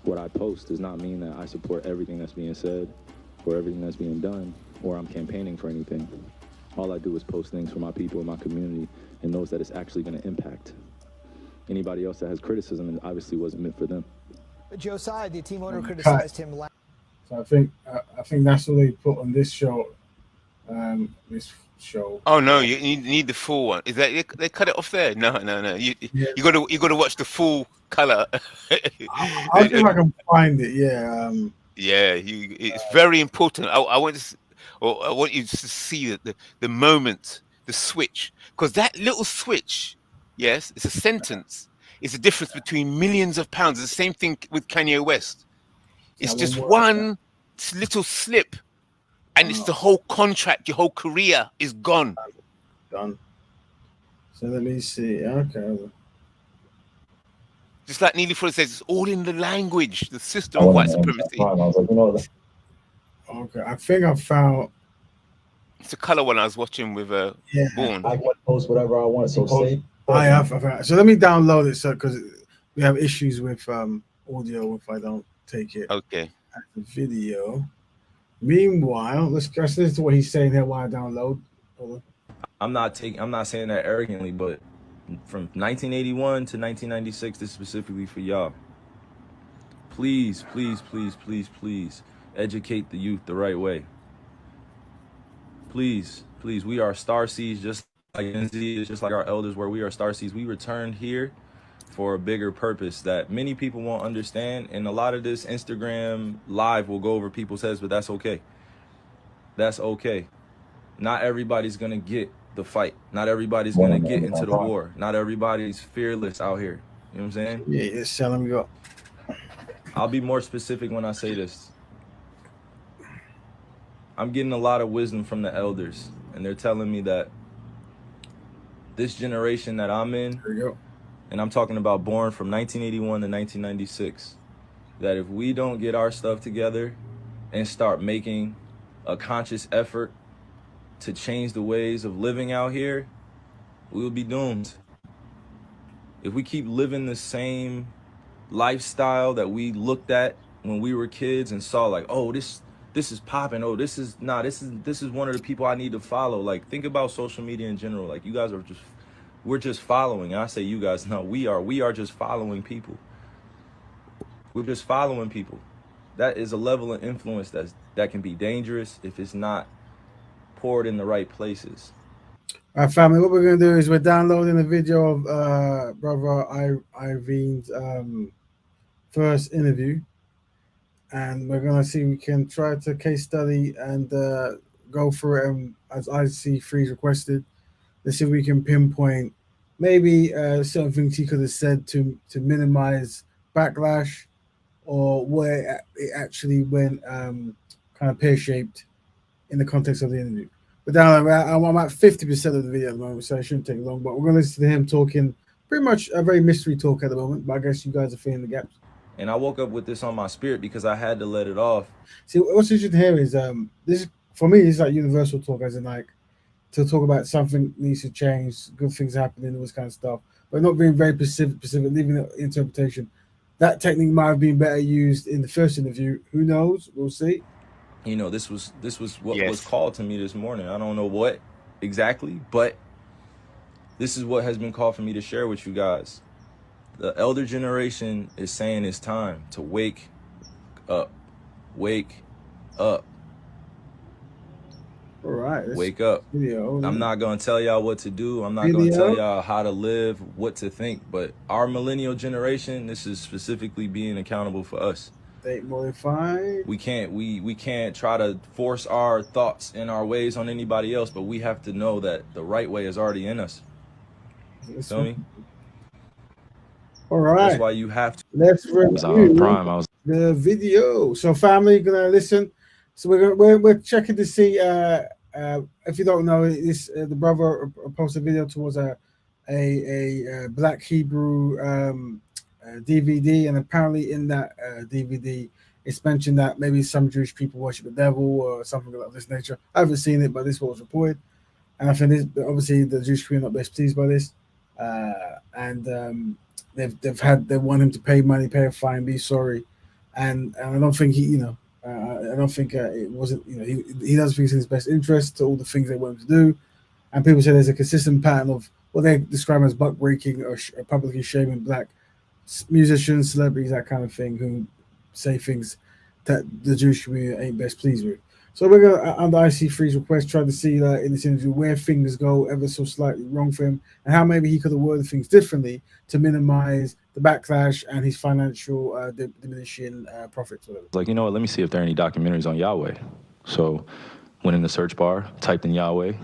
what I post does not mean that I support everything that's being said or everything that's being done, or I'm campaigning for anything. All I do is post things for my people in my community and knows that it's actually going to impact. Anybody else that has criticism, it obviously wasn't meant for them. Josiah, the team owner, criticized him last. So I think that's what they put on this show. This show. Oh no, you need the full one. Is that they cut it off there? No. You got to watch the full color. I'll see if I can find it. Yeah. Yeah, it's very important. I want you to see the moment, the switch, because that little switch, yes, it's a sentence. It's the difference between millions of pounds. It's the same thing with Kanye West. It's just one little slip, and it's the whole contract. Your whole career is gone. Done. So let me see. Okay. Just like Neely Fuller says, it's all in the language, the system of white supremacy. Okay, I think I found. It's a color one I was watching with Bourne. I can post whatever I want. So say. I have. So let me download it, because we have issues with audio if I don't take it. Okay. As a video. Meanwhile, let's listen to what he's saying here while I download. I'm not saying that arrogantly, but from 1981 to 1996, this is specifically for y'all. Please, please, please, please, please educate the youth the right way. Please, please, we are starseeds, just like NZ, just like our elders were. We are starseeds. We returned here for a bigger purpose that many people won't understand, and a lot of this Instagram live will go over people's heads, but that's okay. That's okay. Not everybody's gonna get the fight. Not everybody's gonna get into the war. Not everybody's fearless out here. You know what I'm saying? Yeah, so let me go. I'll be more specific when I say this. I'm getting a lot of wisdom from the elders, and they're telling me that this generation that I'm in, and I'm talking about born from 1981 to 1996, that if we don't get our stuff together and start making a conscious effort to change the ways of living out here, we will be doomed. If we keep living the same lifestyle that we looked at when we were kids and saw like, oh, this is popping. Oh, this is one of the people I need to follow. Like, think about social media in general. Like, you guys are we're just following. And I say you guys, no, we are just following people. We're just following people. That is a level of influence that can be dangerous if it's not poured in the right places. All right, family, what we're going to do is we're downloading a video of Brother Irene's first interview. And we're going to see if we can try to case study and go through it as IC3's requested. Let's see if we can pinpoint maybe certain things he could have said to minimize backlash, or where it actually went kind of pear-shaped in the context of the interview. But I'm at 50% of the video at the moment, so it shouldn't take long. But we're going to listen to him talking pretty much a very mystery talk at the moment. But I guess you guys are filling the gaps. And I woke up with this on my spirit because I had to let it off. See, what's interesting here is this for me is like universal talk, as in like to talk about something needs to change, good things happening, all this kind of stuff, but not being very specific, leaving it interpretation. That technique might have been better used in the first interview. Who knows? We'll see. You know, this was what was called to me this morning. I don't know what exactly, but this is what has been called for me to share with you guys. The elder generation is saying it's time to wake up. Wake up. All right. Wake up. I'm not going to tell y'all what to do. I'm not going to tell y'all how to live, what to think. But our millennial generation, this is specifically being accountable for us. State modified. We can't try to force our thoughts and our ways on anybody else, but we have to know that the right way is already in us. You feel me? All right. That's why you have to. Let's review the video. So, family, gonna listen. So we're checking to see. If you don't know, this the brother posted a video towards a Black Hebrew DVD, and apparently in that DVD, it's mentioned that maybe some Jewish people worship the devil or something of this nature. I haven't seen it, but this was reported, and I think this, obviously the Jewish community are not best pleased by this, and they want him to pay money, pay a fine, be sorry, and I don't think he, I don't think it wasn't. He does things in his best interest to all the things they want him to do, and people say there's a consistent pattern of what they describe as buck breaking or publicly shaming black musicians, celebrities, that kind of thing, who say things that the Jewish community ain't best pleased with. So we're gonna, under IC3's request, try to see in this interview where things go ever so slightly wrong for him, and how maybe he could have worded things differently to minimize the backlash and his financial diminishing profits. Like, you know what? Let me see if there are any documentaries on Yahweh. So, went in the search bar, typed in Yahweh,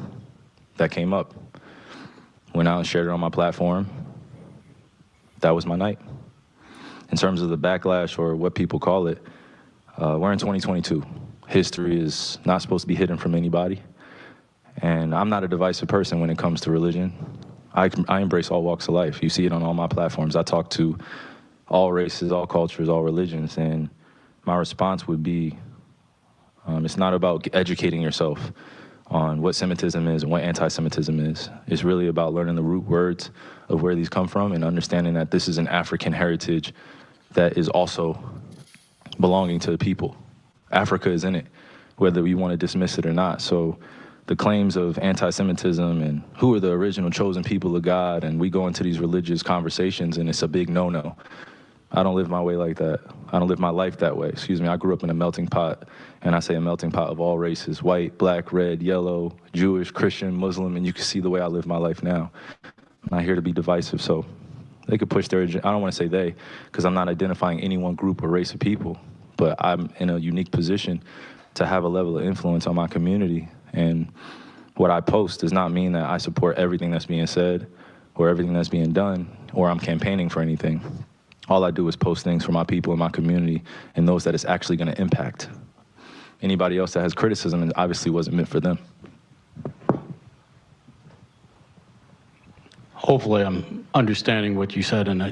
that came up. Went out and shared it on my platform. That was my night. In terms of the backlash or what people call it, we're in 2022. History is not supposed to be hidden from anybody. And I'm not a divisive person when it comes to religion. I embrace all walks of life. You see it on all my platforms. I talk to all races, all cultures, all religions. And my response would be, it's not about educating yourself on what Semitism is and what anti-Semitism is. It's really about learning the root words of where these come from and understanding that this is an African heritage that is also belonging to the people. Africa is in it, whether we want to dismiss it or not. So the claims of anti-Semitism and who are the original chosen people of God, and we go into these religious conversations and it's a big no-no. I don't live my way like that. I don't live my life that way. Excuse me, I grew up in a melting pot, and I say a melting pot of all races, white, black, red, yellow, Jewish, Christian, Muslim, and you can see the way I live my life now. I'm not here to be divisive, so they could push their agenda. I don't want to say they, because I'm not identifying any one group or race of people, but I'm in a unique position to have a level of influence on my community. And what I post does not mean that I support everything that's being said or everything that's being done, or I'm campaigning for anything. All I do is post things for my people in my community and those that it's actually going to impact. Anybody else that has criticism, it obviously wasn't meant for them. Hopefully I'm understanding what you said, and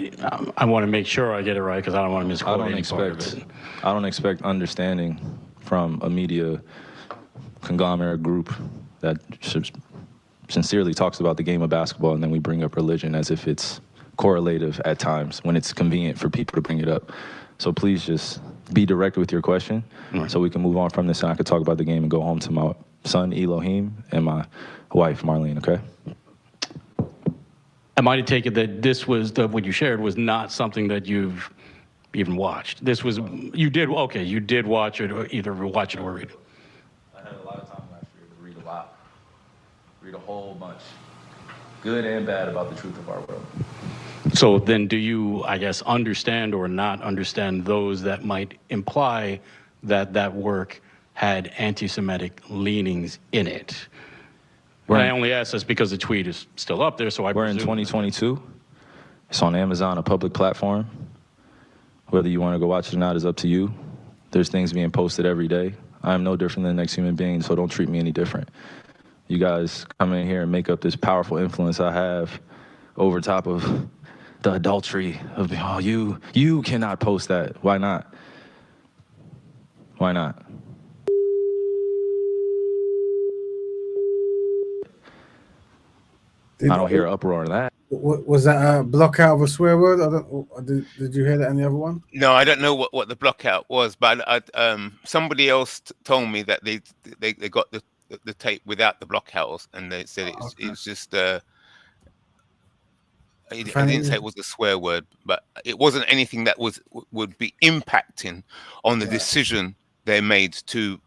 I want to make sure I get it right because I don't want to misquote any part of it. I don't expect understanding from a media conglomerate group that sincerely talks about the game of basketball, and then we bring up religion as if it's correlative at times when it's convenient for people to bring it up. So please just be direct with your question so we can move on from this and I can talk about the game and go home to my son, Elohim, and my wife, Marlene, okay? Am I to take it that this was, what you shared was not something that you've even watched? This was, you did watch it, or either watch it or read it. I had a lot of time last year to read a lot. Read a whole bunch. Good and bad about the truth of our world. So then do you, I guess, understand or not understand those that might imply that that work had anti-Semitic leanings in it? I only ask this because the tweet is still up there, so We're in 2022. It's on Amazon, a public platform. Whether you want to go watch it or not is up to you. There's things being posted every day. I'm no different than the next human being, so don't treat me any different. You guys come in here and make up this powerful influence I have over top of the adultery of, oh, you cannot post that. Why not? Why not? I don't hear uproar on that. Was that a block out of a swear word? Did you hear that in the other one? No, I don't know what the block out was, but somebody else told me that they got the tape without the block outs, and they said it was just I didn't say it was a swear word, but it wasn't anything that would be impacting on the decision they made to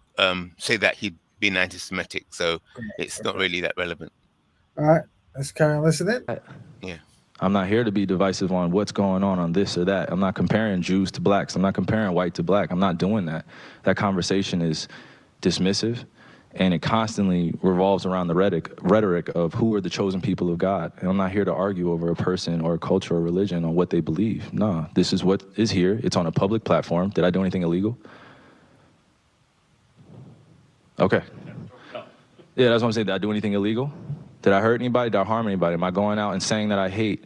say that he'd been anti-Semitic. So it's not really that relevant. All right, let's carry on listening. Yeah. I'm not here to be divisive on what's going on this or that. I'm not comparing Jews to blacks. I'm not comparing white to black. I'm not doing that. That conversation is dismissive, and it constantly revolves around the rhetoric of who are the chosen people of God. And I'm not here to argue over a person or a culture or religion on what they believe. No, this is what is here. It's on a public platform. Did I do anything illegal? Okay. Yeah, that's what I'm saying. Did I do anything illegal? Did I hurt anybody? Did I harm anybody? Am I going out and saying that I hate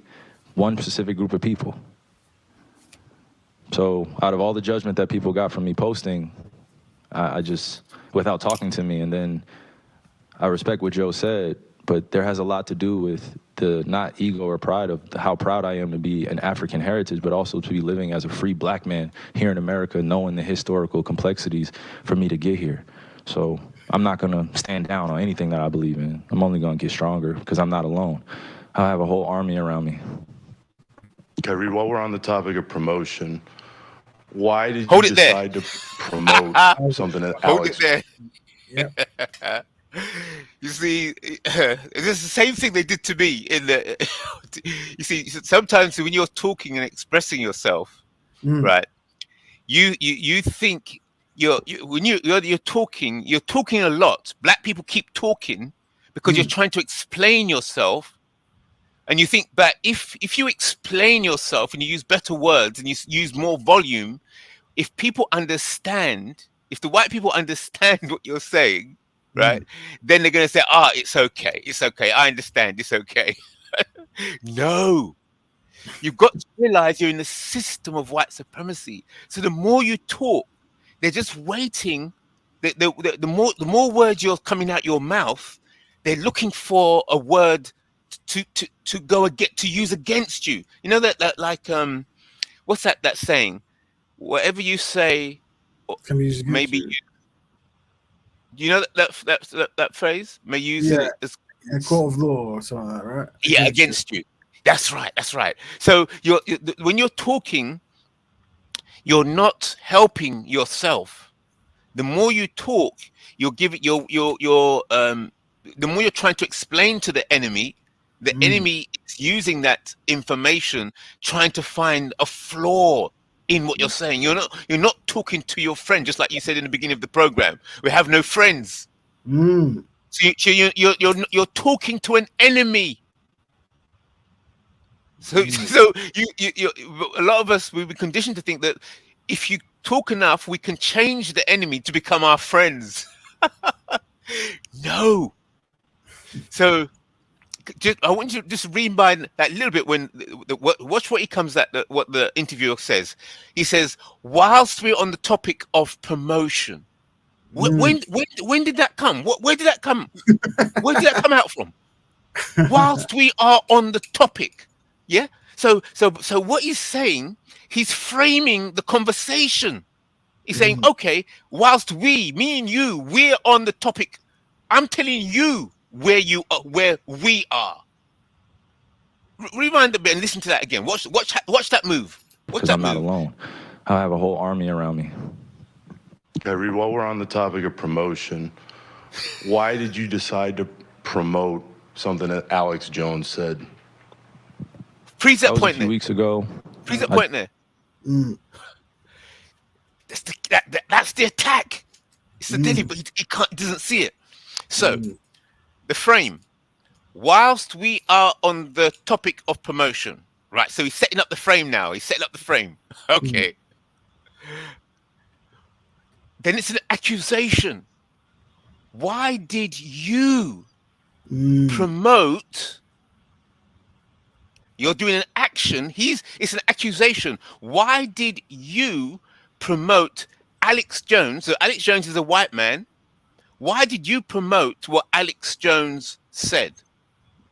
one specific group of people? So out of all the judgment that people got from me posting, I just, without talking to me, and then I respect what Joe said, but there has a lot to do with the not ego or pride of how proud I am to be an African heritage, but also to be living as a free black man here in America, knowing the historical complexities for me to get here. So I'm not going to stand down on anything that I believe in. I'm only going to get stronger because I'm not alone. I have a whole army around me. Kyrie, while we're on the topic of promotion, why did Hold you it there. decide to promote something that Hold Alex? it there. You see, it's the same thing they did to me in the. You see, sometimes when you're talking and expressing yourself, right? You think when you're talking a lot. Black people keep talking because you're trying to explain yourself, and you think that if you explain yourself and you use better words and you use more volume, if people understand, if the white people understand what you're saying, right, then they're going to say, it's okay, I understand, it's okay. No, you've got to realize you're in the system of white supremacy. So the more you talk, they're just waiting. The more words you're coming out your mouth, they're looking for a word to go to use against you. You know that like what's that saying? Whatever you say, maybe you know that phrase? May use it as a court of law or something like that, right? Yeah, against you. That's right. So when you're talking, you're not helping yourself. The more you talk, you'll give it the more you're trying to explain to the enemy, the enemy is using that information, trying to find a flaw in what you're saying. You're not talking to your friend, just like you said in the beginning of the program. We have no friends. So you're talking to an enemy. So a lot of us, we've been conditioned to think that if you talk enough, we can change the enemy to become our friends. No. So I want you to just read by that little bit when watch what he comes at what the interviewer says. He says, whilst we're on the topic of promotion, when did that come? Where did that come? Where did that come out from? Whilst we are on the topic, yeah. So what he's saying, he's framing the conversation. He's saying, okay, whilst me and you, we're on the topic. I'm telling you where we are. Rewind a bit and listen to that again. Watch that move. Because I'm not alone. I have a whole army around me. Kyrie, while we're on the topic of promotion, why did you decide to promote something that Alex Jones said? Freeze that point a few weeks ago. Freeze that point there. That's the attack. It's the daily, but he doesn't see it. So, the frame. Whilst we are on the topic of promotion, right? So he's setting up the frame now. Okay. Then it's an accusation. Why did you promote? You're doing an action. It's an accusation. Why did you promote Alex Jones? So Alex Jones is a white man. Why did you promote what Alex Jones said?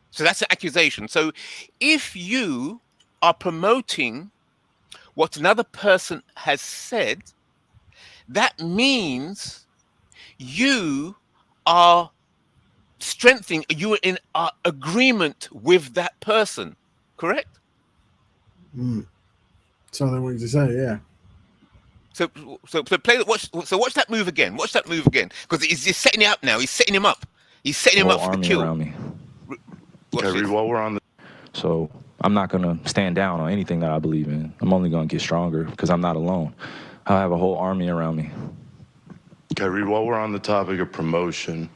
So that's an accusation. So if you are promoting what another person has said, that means you are strengthening, you are in agreement with that person, correct? So they wanted to say, yeah. So watch that move again. Because he's setting it up now. He's setting him up. For the kill. Around me. Kyrie, while we're on the. So I'm not gonna stand down on anything that I believe in. I'm only gonna get stronger because I'm not alone. I have a whole army around me. Kyrie, while we're on the topic of promotion,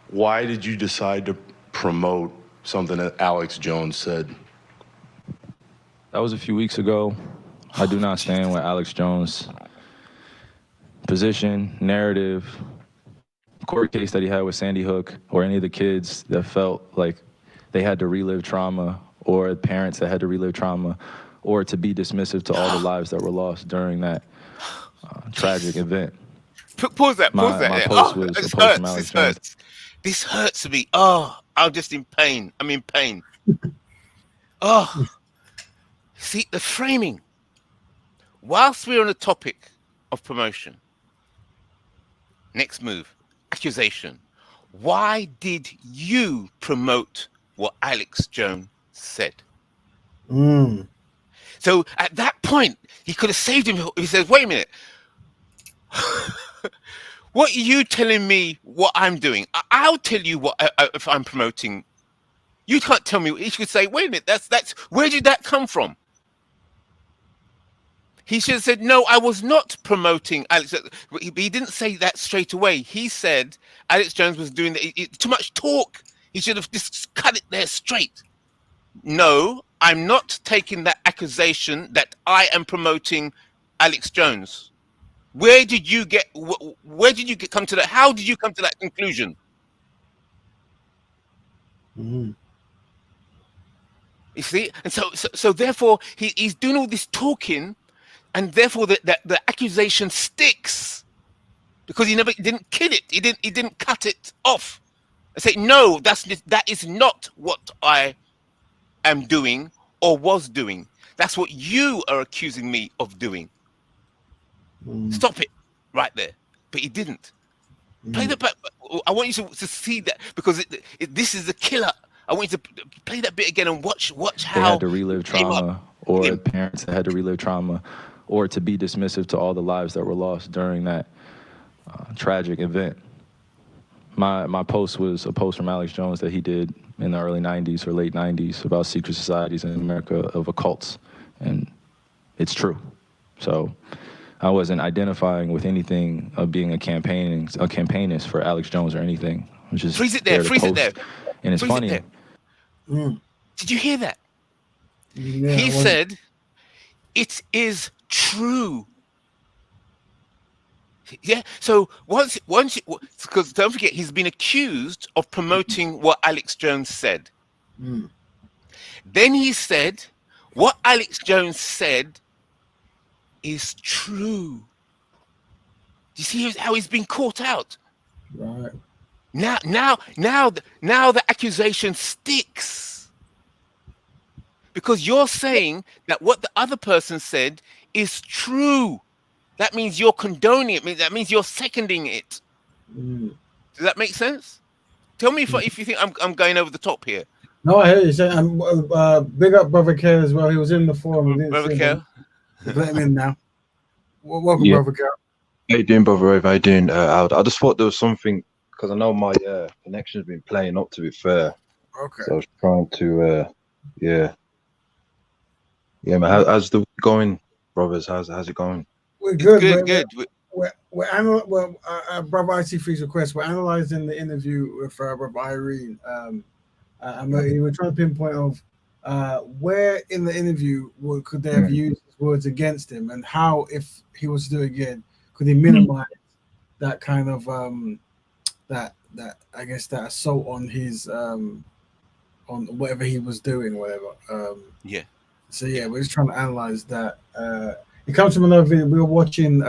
why did you decide to promote something that Alex Jones said? That was a few weeks ago. I do not stand with Alex Jones' position, narrative, court case that he had with Sandy Hook, or any of the kids that felt like they had to relive trauma, or parents that had to relive trauma, or to be dismissive to all the lives that were lost during that tragic event. Pause that. My post was a post from Alex Jones. This hurts me. Oh, I'm just in pain. I'm in pain. Oh, see the framing. Whilst we're on the topic of promotion, next move, accusation. Why did you promote what Alex Jones said? So at that point, he could have saved him. He says, wait a minute. What are you telling me what I'm doing? I'll tell you what if I'm promoting. You can't tell me. He should say, wait a minute, that's where did that come from? He should have said, no, I was not promoting Alex. He didn't say that straight away. He said Alex Jones was doing too much talk. He should have just cut it there straight. No, I'm not taking that accusation that I am promoting Alex Jones. Where did you come to that? How did you come to that conclusion? You see, and so therefore he's doing all this talking. And therefore, the accusation sticks because he didn't kill it. He didn't cut it off. I say no. That is not what I am doing or was doing. That's what you are accusing me of doing. Stop it right there. But he didn't. Play the back. I want you to see that because this is the killer. I want you to play that bit again and watch how they had to relive trauma, or parents that had to relive trauma, or to be dismissive to all the lives that were lost during that tragic event. My post was a post from Alex Jones that he did in the early 90s or late 90s about secret societies in America of occults, and it's true. So I wasn't identifying with anything of being a campaignist for Alex Jones or anything. I was just freeze it there. And it's funny. Did you hear that? Yeah, he said, it is true. Yeah. So once, because don't forget, he's been accused of promoting what Alex Jones said. Then he said, what Alex Jones said is true. Do you see how he's been caught out? Right. Now the accusation sticks because you're saying that what the other person said is true. That means you're condoning it. That means you're seconding it. Does that make sense? Tell me if you think I'm going over the top here. No, I hear you saying. Big up Brother Kerr as well. He was in the forum. Brother Kerr. Let him in now. Welcome, Brother Kerr. How you doing, Brother Rove? How you doing, Aldo? I just thought there was something, because I know my connection's been playing up, to be fair. Okay. So I was trying to, yeah, man. How's the going, brothers? How's it going? We're good. Good. Brother IC3's request. We're analyzing the interview with Brother Irene. We're trying to pinpoint of where in the interview could they have used his words against him, and how, if he was to do it again, could he minimize that kind of that I guess that assault on his on whatever he was doing, whatever. Yeah. So yeah, we're just trying to analyze that. It comes from another video. We were watching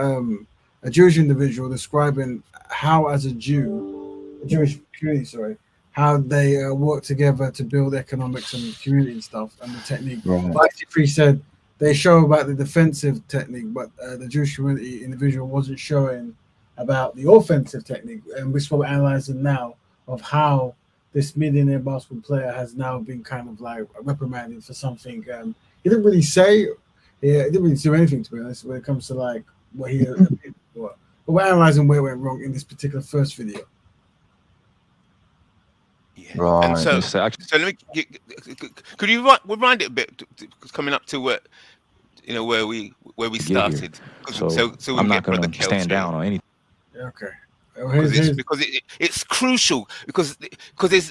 a Jewish individual describing how, as a Jewish community, how they work together to build economics and community and stuff, and the technique. Right. But IC3 said they show about the defensive technique, but the Jewish community individual wasn't showing about the offensive technique. And which is what we're analyzing now, of how this millionaire basketball player has now been kind of like reprimanded for something. He didn't really say, he didn't really do anything, to be honest, when it comes to like what he but we're analyzing where it went wrong in this particular first video. Right. And so let me. Could you rewind it a bit, coming up to what where we started? So I'm not going to stand down on anything. Okay. Because it's crucial because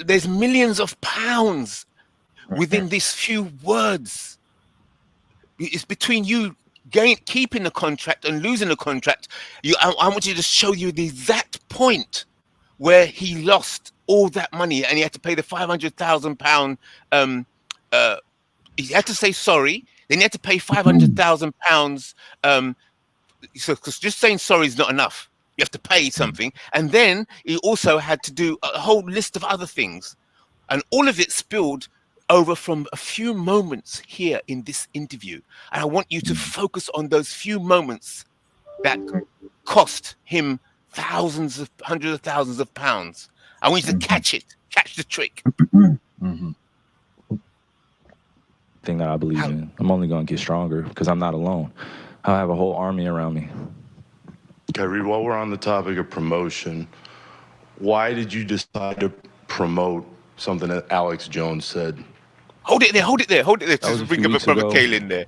there's millions of pounds within these few words. It's between you keeping the contract and losing the contract. I want you to show you the exact point where he lost all that money and he had to pay the £500,000. He had to say sorry. Then he had to pay £500,000. So because just saying sorry is not enough. You have to pay something. And then he also had to do a whole list of other things. And all of it spilled over from a few moments here in this interview. And I want you to focus on those few moments that cost him hundreds of thousands of pounds. I want you to catch the trick. Thing that I believe in. I'm only going to get stronger because I'm not alone. I have a whole army around me. Kyrie, while we're on the topic of promotion, why did you decide to promote something that Alex Jones said? Hold it there. Just bring up a brother Kale in there.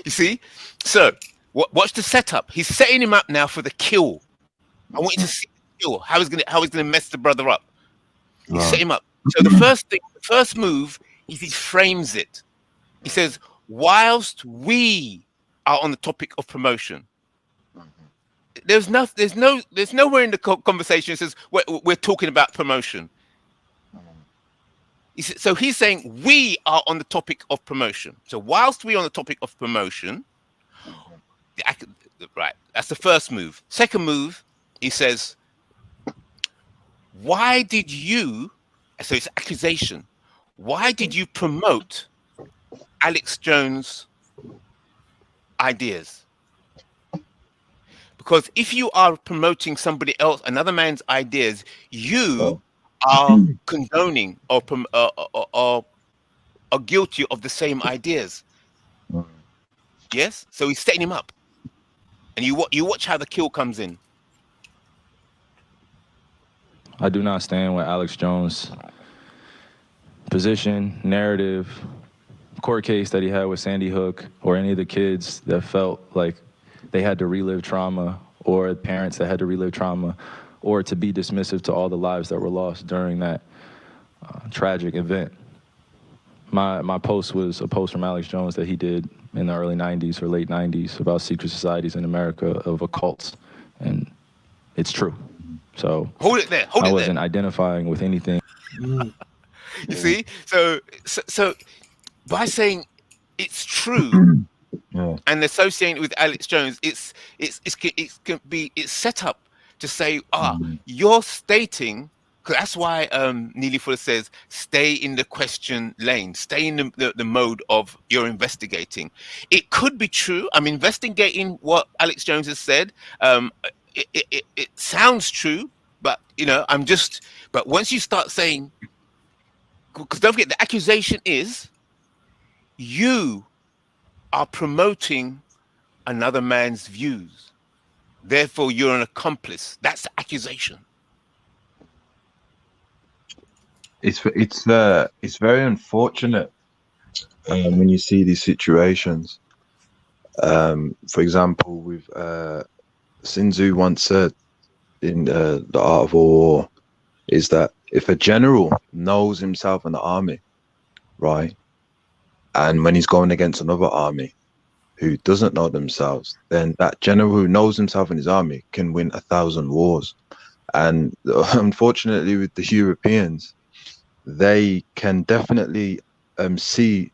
You see? So, watch the setup. He's setting him up now for the kill. I want you to see the kill. How he's gonna mess the brother up. He set him up. So the first move is he frames it. He says, whilst we are on the topic of promotion, there's nowhere in the conversation that says we're talking about promotion. So he's saying we are on the topic of promotion. So whilst we're on the topic of promotion, right, that's the first move. Second move, he says, why did you, so it's accusation, why did you promote Alex Jones' ideas? Because if you are promoting somebody else, another man's ideas, you are condoning or are guilty of the same ideas. Yes? So he's setting him up. And you watch how the kill comes in. I do not stand with Alex Jones' position, narrative, court case that he had with Sandy Hook, or any of the kids that felt like they had to relive trauma, or parents that had to relive trauma, or to be dismissive to all the lives that were lost during that tragic event. My post was a post from Alex Jones that he did in the early 90s or late 90s about secret societies in America of occults, and it's true. So hold it there. I wasn't identifying with anything. You see, so by saying it's true and associating with Alex Jones, it's set up to say, you're stating, because that's why Neely Fuller says, stay in the question lane, stay in the mode of you're investigating. It could be true. I'm investigating what Alex Jones has said. It sounds true, but but once you start saying, because don't forget, the accusation is you are promoting another man's views. Therefore, you're an accomplice. That's the accusation. It's very unfortunate when you see these situations. For example, with Sun Tzu once said in the Art of War, is that if a general knows himself in the army, right, and when he's going against another army who doesn't know themselves, then that general who knows himself in his army can win 1,000 wars. And unfortunately, with the Europeans, they can definitely see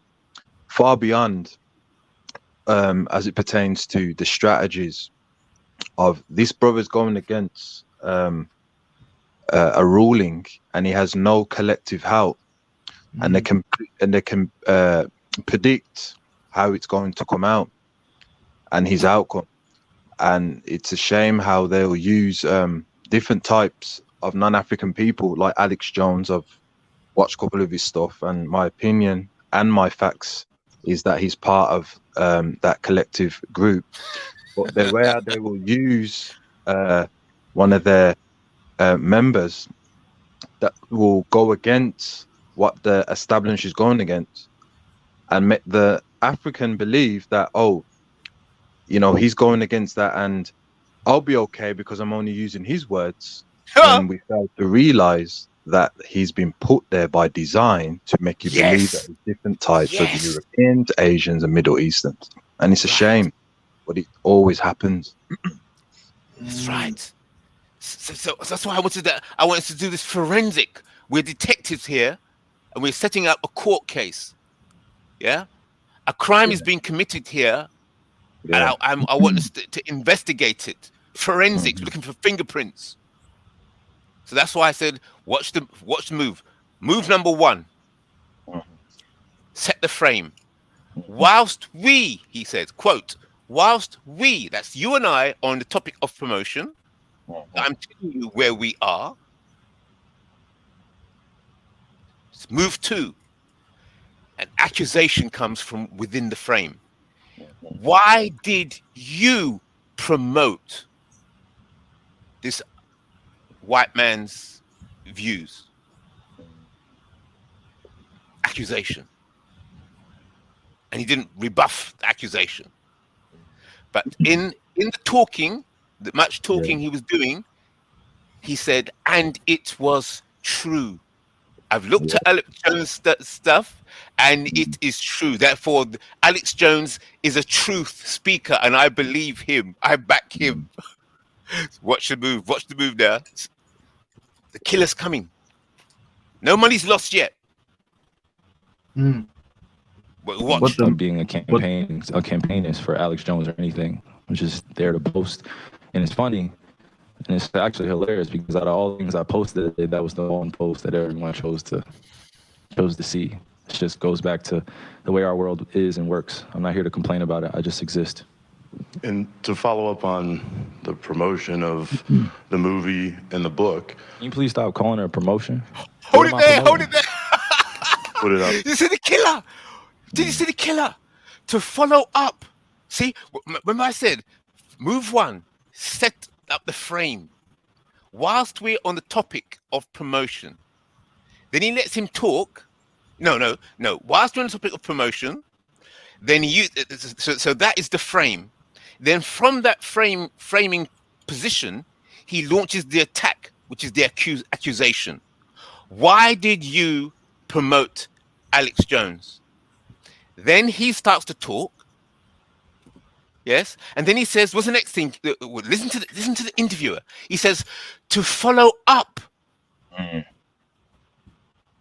far beyond as it pertains to the strategies of this brother's going against a ruling, and he has no collective help, and they can predict how it's going to come out and his outcome. And it's a shame how they'll use different types of non-African people like Alex Jones. I've watched a couple of his stuff, and my opinion and my facts is that he's part of that collective group. But the way they will use one of their members that will go against what the establishment is going against, and make the African believe that, he's going against that, and I'll be okay because I'm only using his words. And we fail to realize that he's been put there by design to make you believe that there's different types of Europeans, Asians, and Middle Easterns. And it's a shame, but it always happens. That's right. So that's why I wanted to do this forensic. We're detectives here, and we're setting up a court case. Yeah, a crime is being committed here, and I want us to investigate it. Forensics, looking for fingerprints. So that's why I said, watch the move. Move number one, set the frame. Whilst we, he says, quote, whilst we, that's you and I, on the topic of promotion, I'm telling you where we are. Move two, an accusation comes from within the frame. Why did you promote this white man's views? Accusation. And he didn't rebuff the accusation. But in the talking, the much talking he was doing, he said, and it was true. I've looked at Alex Jones' stuff, and it is true. Therefore, Alex Jones is a truth speaker, and I believe him. I back him. Watch the move. Watch the move now. The killer's coming. No money's lost yet. But watch. What's them being a campaignist for Alex Jones or anything? I'm just there to boast, and it's funny. And it's actually hilarious because out of all the things I posted, that was the one post that everyone chose to see. It just goes back to the way our world is and works. I'm not here to complain about it. I just exist. And to follow up on the promotion of the movie and the book. Can you please stop calling it a promotion? Hold it there. Hold it there. Put it up. Did you see the killer? Did you see the killer? To follow up. See, remember I said, move one, set up the frame. Whilst we're on the topic of promotion, then he lets him talk. No. Whilst we're on the topic of promotion, then so that is the frame. Then from that framing position, he launches the attack, which is the accusation. Why did you promote Alex Jones? Then he starts to talk. Yes, and then he says, "What's the next thing?" Listen to the interviewer. He says, "To follow up."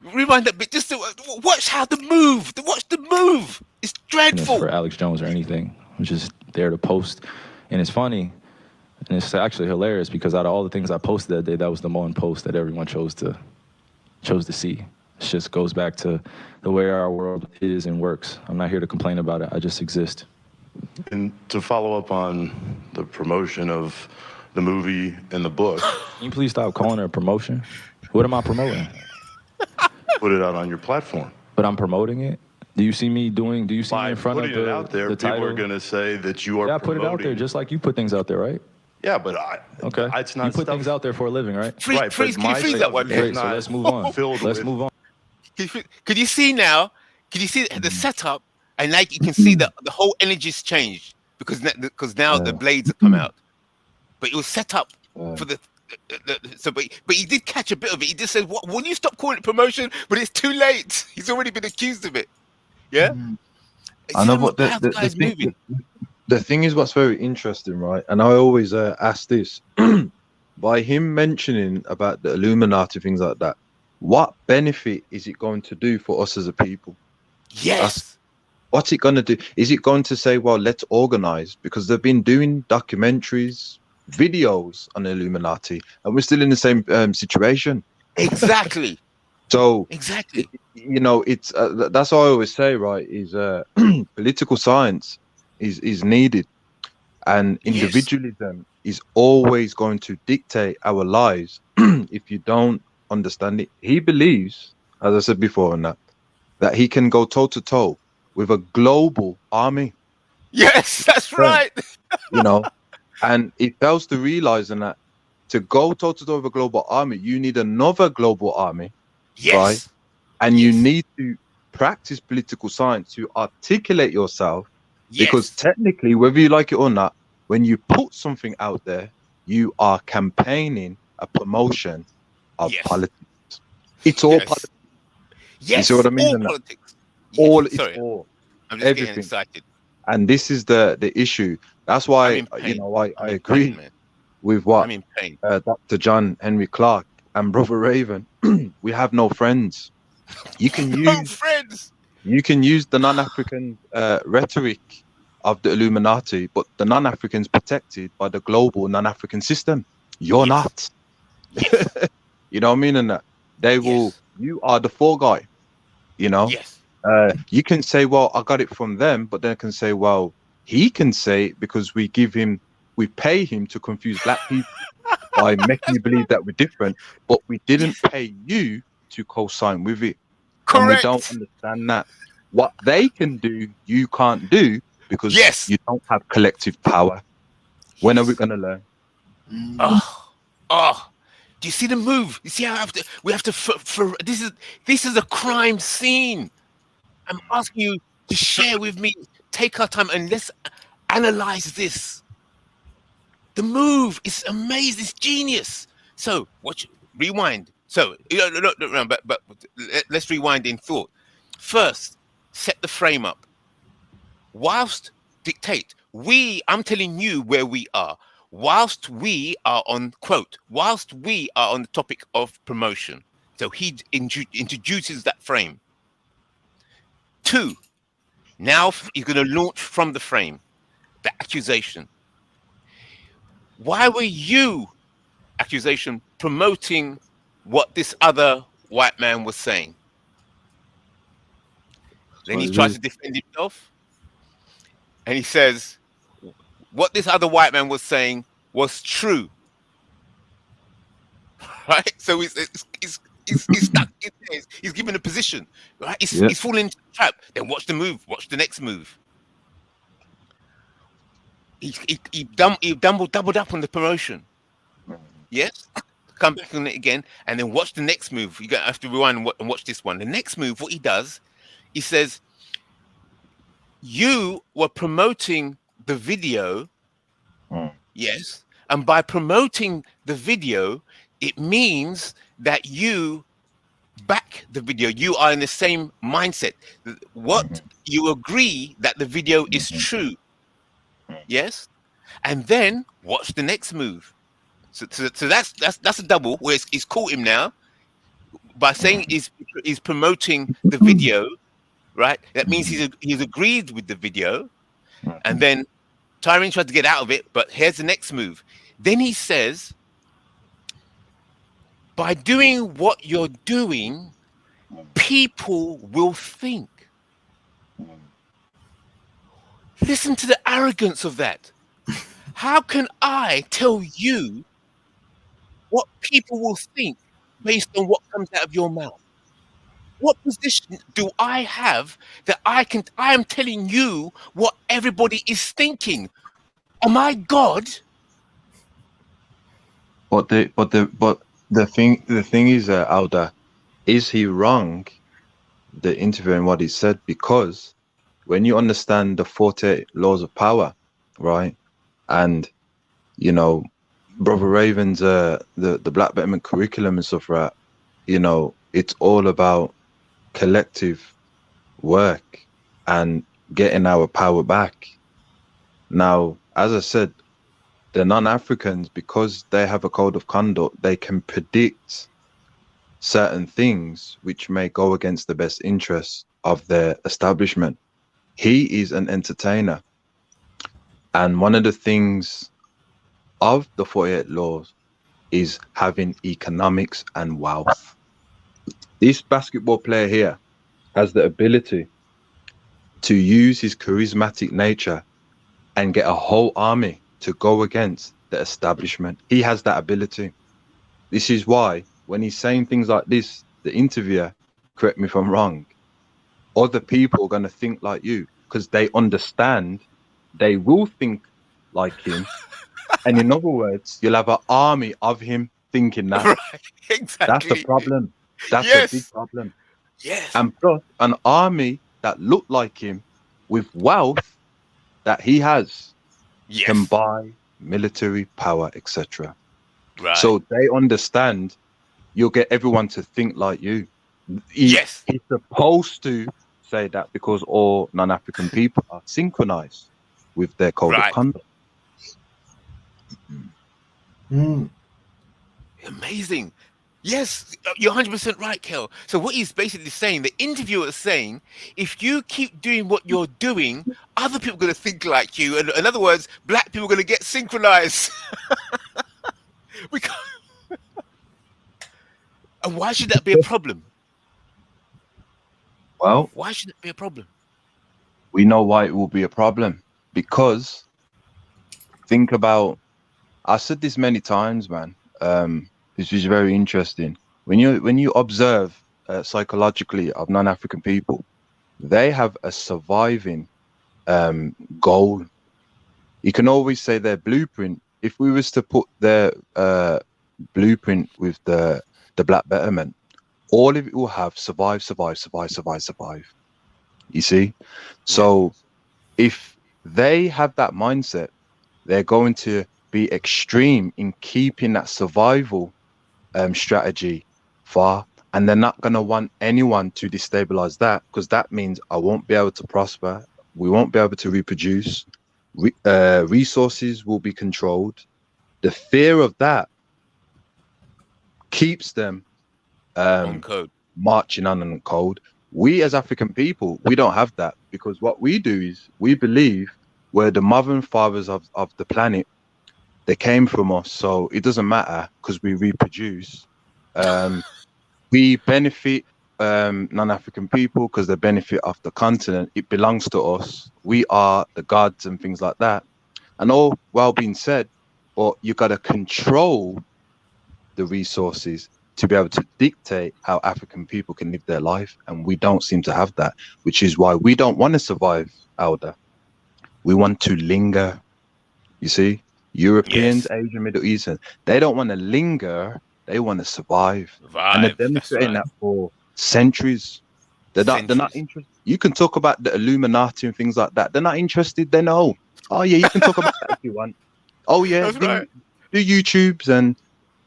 Rewind that bit. Just to watch how the move. Watch the move. It's dreadful. For Alex Jones or anything, I'm just there to post, and it's funny, and it's actually hilarious because out of all the things I posted that day, that was the one post that everyone chose to see. It just goes back to the way our world is and works. I'm not here to complain about it. I just exist. And to follow up on the promotion of the movie and the book. Can you please stop calling it a promotion? What am I promoting? Put it out on your platform. But I'm promoting it? Do you see me in front of putting it out there, the people title? are going to say that you are Yeah, I put it out there just like you put things out there, right? Yeah, but it's not you put things out there for a living, right? Freeze, can you freeze that one? Great, so let's move on. Let's move on. Could you see now? Could you see the setup? And like you can see the whole energy's changed because now the blades have come out. But it was set up for the but he did catch a bit of it. He just said, "What? Will you stop calling it promotion?" But it's too late. He's already been accused of it. Yeah. I know, but the thing is, what's very interesting, right? And I always ask this: by him mentioning about the Illuminati, things like that, what benefit is it going to do for us as a people? Yes. What's it going to do? Is it going to say, well, let's organize? Because they've been doing documentaries, videos on the Illuminati, and we're still in the same situation. Exactly. So, exactly. It's that's what I always say, right? Is political science is needed, and individualism is always going to dictate our lives if you don't understand it. He believes, as I said before, that he can go toe to toe with a global army. Yes, that's right. And he fails to realize that to go toe to toe with a global army, you need another global army. Yes. Right? And you need to practice political science to articulate yourself. Yes. Because technically, whether you like it or not, when you put something out there, you are campaigning a promotion of politics. It's all politics. Yes. You see what I mean? All politics. All. I'm just everything. Getting excited. And this is the issue. That's why I agree with what Dr. John Henry Clark and Brother Raven. We have no friends. You can use the non-African rhetoric of the Illuminati, but the non-Africans protected by the global non-African system. You're not. You know what I mean? And they will you are the fall guy. You know, Yes. You can say, well, I got it from them, but then I can say, well, he can say it because we pay him to confuse black people by making you believe that we're different, but we didn't pay you to co-sign with it. Correct. And we don't understand that what they can do, you can't do because you don't have collective power. When are we going to learn? Do you see the move? You see how we have to. This is a crime scene. I'm asking you to share with me. Take our time and let's analyze this. The move is amazing. It's genius. So watch. Rewind. So but let's rewind in thought. First, set the frame up. Whilst dictate. I'm telling you where we are. Whilst we are on the topic of promotion. So he introduces that frame. 2, now he's going to launch from the frame, the accusation. Why were you, accusation, promoting what this other white man was saying? Then he tries to defend himself. And he says, what this other white man was saying was true. Right? So he's stuck in there. He's given a position. Right? He's falling into the trap. Then watch the move. Watch the next move. He doubled up on the promotion. Yes? Come back on it again. And then watch the next move. You have to rewind and watch this one. The next move, what he does, he says, you were promoting the video. Yes. And by promoting the video, it means that you back the video. You are in the same mindset. What you agree that the video is true. Yes. And then watch the next move. So that's a double where he's caught him now by saying he's promoting the video, right? That means he's agreed with the video, and then Tyron tried to get out of it, but here's the next move. Then he says, by doing what you're doing, people will think. Listen to the arrogance of that. How can I tell you what people will think based on what comes out of your mouth? What position do I have that I am telling you what everybody is thinking? Am I God? But the thing is, Alda, is he wrong? The interview and what he said, because when you understand the 48 laws of power, right, and you know, Brother Raven's the Black Betterment curriculum and stuff, right? You know, it's all about collective work and getting our power back. Now, as I said, the non-Africans, because they have a code of conduct, they can predict certain things which may go against the best interests of their establishment. He is an entertainer. And one of the things of the 48 laws is having economics and wealth. This basketball player here has the ability to use his charismatic nature and get a whole army to go against the establishment. He has that ability. This is why when he's saying things like this, the interviewer, correct me if I'm wrong, other people are going to think like you because they understand they will think like him. And in other words, you'll have an army of him thinking that. Right, exactly. That's the problem. That's a big problem. Yes. And plus, an army that look like him with wealth that he has can buy military power, etc. Right. So they understand you'll get everyone to think like you. He's supposed to say that because all non-African people are synchronized with their code of conduct. Amazing. Yes, you're 100% right, Kel. So what he's basically saying, the interviewer is saying, if you keep doing what you're doing, other people are going to think like you. And in other words, black people are going to get synchronized. And why should that be a problem? Well, Why should it be a problem? we know why it will be a problem, because think about, I said this many times, man. This is very interesting. When you observe psychologically of non-African people, they have a surviving goal. You can always say their blueprint. If we was to put their blueprint with the Black Betterment, all of it will have survive. You see? So if they have that mindset, they're going to be extreme in keeping that survival strategy far, and they're not going to want anyone to destabilize that, because that means I won't be able to prosper, we won't be able to reproduce, resources will be controlled. The fear of that keeps them On code. marching on code. We as African people, we don't have that, because what we do is we believe we're the mother and fathers of the planet. They came from us, so it doesn't matter because we reproduce. We benefit non-African people because they benefit off the continent. It belongs to us. We are the gods and things like that. And all well being said, but you got to control the resources to be able to dictate how African people can live their life. And we don't seem to have that, which is why we don't want to survive, Elder. We want to linger. You see? Europeans, Asian, Middle Eastern, they don't want to linger, they want to survive. And they're demonstrating that for centuries. They're not interested. You can talk about the Illuminati and things like that. They're not interested. They know. Oh yeah, you can talk about that if you want. Oh yeah, do YouTubes and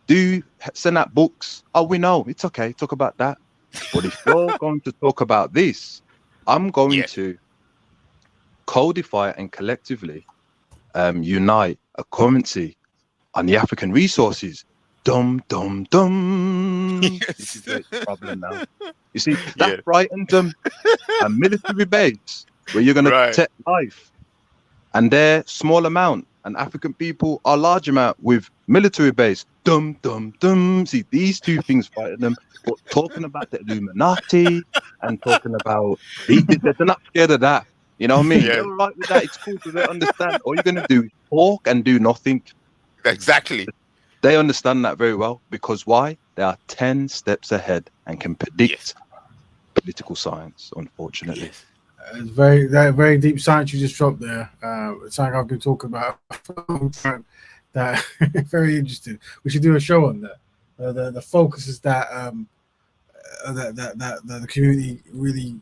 do send out books. Oh, we know. It's okay. Talk about that. But if you're going to talk about this, I'm going to codify and collectively unite a currency on the African resources. Dum dum dum. This is the problem now. You see, that frightened them. A military base where you're going to protect life, and they're small amount, and African people are large amount with military base. Dum dum dum. See, these two things frighten them. But talking about the Illuminati and talking about they're not scared of that. You know what I mean? You're all right with that. It's cool because they understand. All you're going to do is talk and do nothing. Exactly. They understand that very well, because why? They are 10 steps ahead and can predict political science, unfortunately. It's very deep science you just dropped there. It's something I've been talking about for a long time. That very interesting. We should do a show on that. The focus is that the community really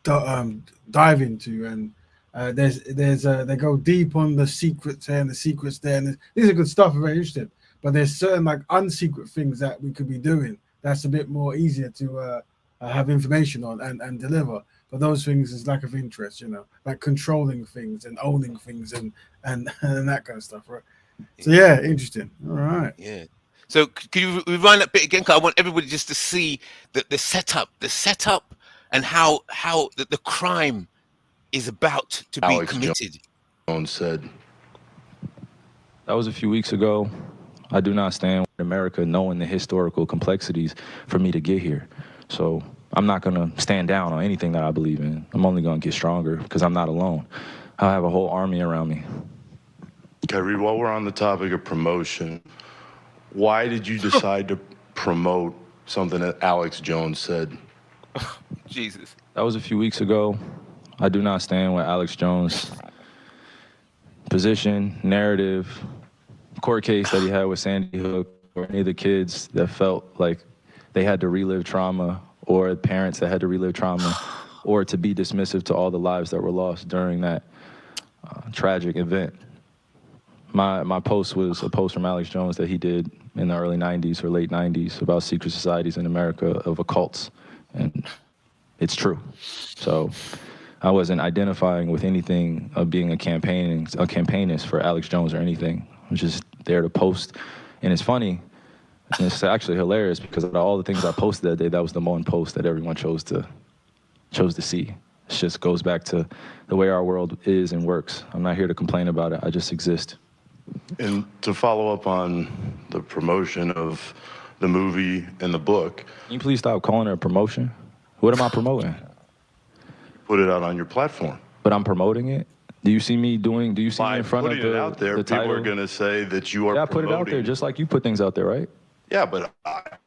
dive into, and they go deep on the secrets here and the secrets there, and these are good stuff, very interesting. But there's certain like unsecret things that we could be doing that's a bit more easier to have information on and deliver. But those things is lack of interest, you know, like controlling things and owning things and that kind of stuff, right? So yeah, interesting. All right. Yeah. So could you rewind that bit again? Because I want everybody just to see the setup, and how the crime is about to be committed. Jones said. That was a few weeks ago. I do not stand with America knowing the historical complexities for me to get here. So I'm not going to stand down on anything that I believe in. I'm only going to get stronger because I'm not alone. I have a whole army around me. Kyrie, while we're on the topic of promotion, why did you decide to promote something that Alex Jones said? Jesus. That was a few weeks ago. I do not stand with Alex Jones' position, narrative, court case that he had with Sandy Hook, or any of the kids that felt like they had to relive trauma, or parents that had to relive trauma, or to be dismissive to all the lives that were lost during that tragic event. My post was a post from Alex Jones that he did in the early 90s or late 90s about secret societies in America of occults, and it's true. So I wasn't identifying with anything of being a campaignist for Alex Jones or anything. I was just there to post. And it's funny, and it's actually hilarious, because of all the things I posted that day, that was the one post that everyone chose to see. It just goes back to the way our world is and works. I'm not here to complain about it. I just exist. And to follow up on the promotion of the movie and the book. Can you please stop calling it a promotion? What am I promoting? Put it out on your platform. But I'm promoting it. Do you see me doing? Do you see me in front of Putting the it out there, the people title? are going to say that you are Yeah, I put it out there promoting- just like you put things out there, right? Yeah, but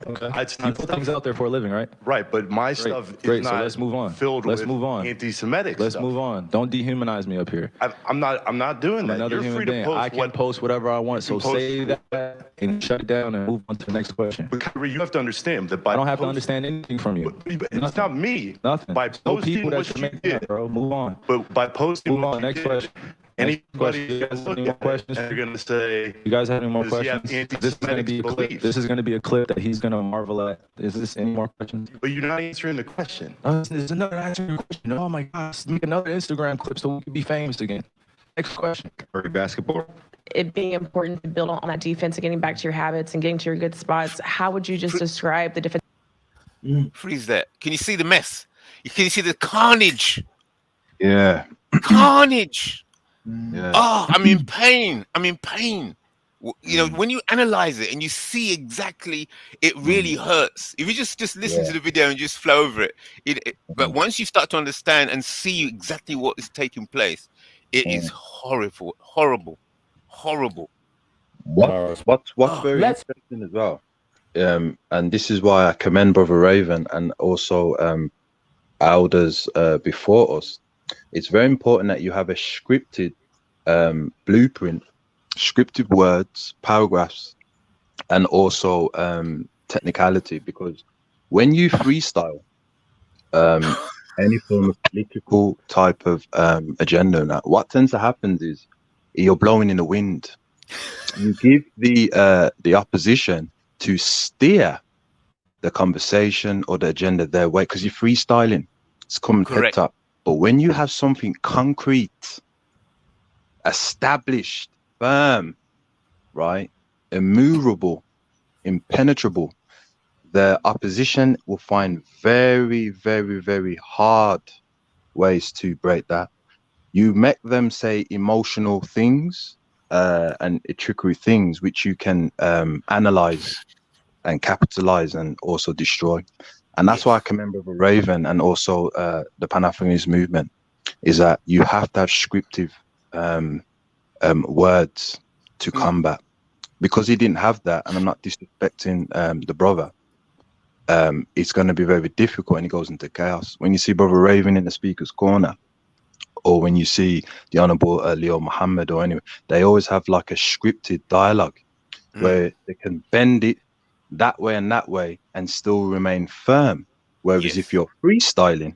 Okay. it's You not put things out there for a living, right? right. But my Great. stuff Great. is So not let's move on. filled Let's with move on. anti-Semitic Let's stuff. move on. Don't dehumanize me up here. I'm not doing I'm that. another You're human free to being. post I can what. post whatever I want. So you can post- say that and shut it down and move on to the next question. But Kyrie, you have to understand that by I don't have to post- understand anything from you. But it's not me. Nothing. By No posting people that what should you make did, that, bro. Move on. but by posting Move what on. you Next did, question. Next question. anybody You guys can have look any more at it questions? and they're going to say, You guys have any more does he have questions? This is going to be a clip. beliefs? This is going to be a clip that he's going to marvel at. Is this any more questions? But you're not answering the question. There's another answering question. Oh my gosh, make another Instagram clip so we can be famous again. Next question. Curry basketball. It being important to build on that defense and getting back to your habits and getting to your good spots. How would you just describe the defense? Freeze that. Can you see the mess? Can you see the carnage? Yeah. Carnage. Yeah. Oh, I'm in pain. I'm in pain. You know, when you analyze it and you see exactly, it really hurts. If you just listen to the video and just flow over it, but once you start to understand and see exactly what is taking place, it is horrible, horrible, horrible. What's very interesting as well, and this is why I commend Brother Raven and also elders before us. It's very important that you have a scripted blueprint, scripted words, paragraphs, and also technicality, because when you freestyle any form of political type of agenda, and that, what tends to happen is you're blowing in the wind. You give the opposition to steer the conversation or the agenda their way, because you're freestyling. It's coming head top. But when you have something concrete, established, firm, right, immovable, impenetrable, the opposition will find very, very, very hard ways to break that. You make them say emotional things and trickery things, which you can analyze and capitalize and also destroy. And that's why I commend Brother Raven and also the Pan-Africanist movement, is that you have to have scriptive words to combat, because he didn't have that. And I'm not disrespecting the brother. It's going to be very difficult and he goes into chaos. When you see Brother Raven in the speaker's corner, or when you see the Honorable Leo Muhammad or anyone, they always have like a scripted dialogue where they can bend it that way and still remain firm. Whereas if you're freestyling,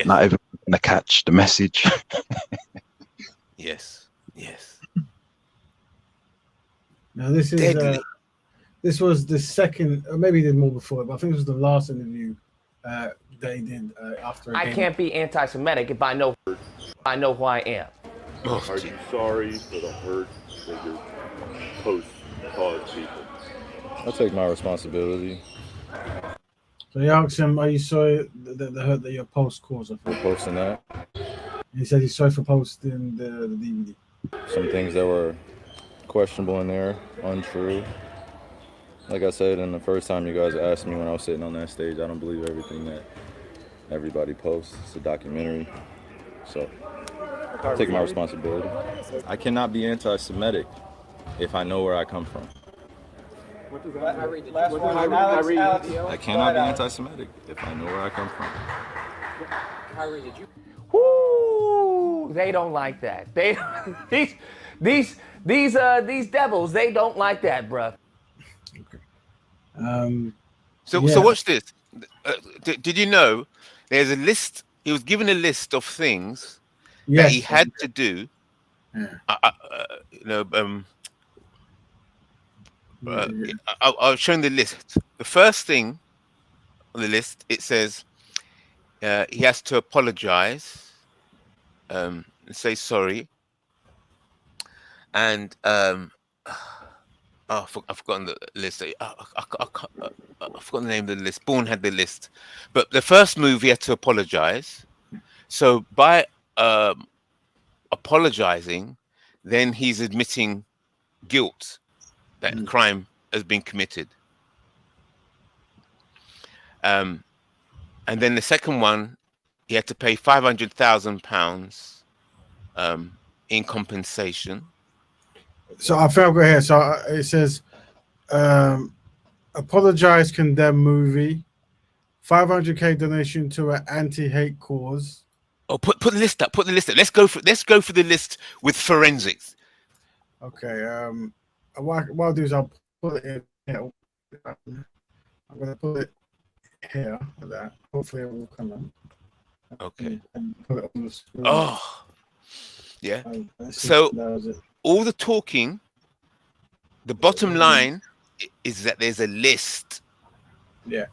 not everyone's going to catch the message. Yes. Now this is this was the second, or maybe he did more before, but I think this was the last interview they did after. I can't be anti-Semitic if I know who I am. Are you sorry for the hurt that your posts caused people? I'll take my responsibility. So he asked him, "Are you sorry the hurt that your post caused?" For posting that. He said he's sorry for posting the DVD. Some things that were questionable in there, untrue. Like I said, in the first time you guys asked me when I was sitting on that stage, I don't believe everything that everybody posts. It's a documentary. So I take my responsibility. I cannot be anti-Semitic if I know where I come from. I cannot be anti-Semitic if I know where I come from. Woo! They don't like that. These devils, they don't like that, bruh. So watch this. Did you know there's a list? He was given a list of things that he had to do. I'll show him the list. The first thing on the list, it says he has to apologize, and say sorry, and I've forgotten the list. I've forgotten the name of the list. Bourne had the list. But the first move, he had to apologize. So by apologizing, then he's admitting guilt, that crime has been committed. And And then the second one, he had to pay £500,000 in compensation. So I think I'll go here. So it says, apologize, condemn movie, 500K donation to an anti-hate cause. Oh, put the list up. Put the list up. Let's go for the list with forensics. Okay. What I'll do is I'll put it in here. I'm gonna put it here for that. Hopefully it will come in. Okay. And put it on the screen. Oh, yeah. Let's see So if that was it. all the talking, the bottom line is that there's a list. Yeah.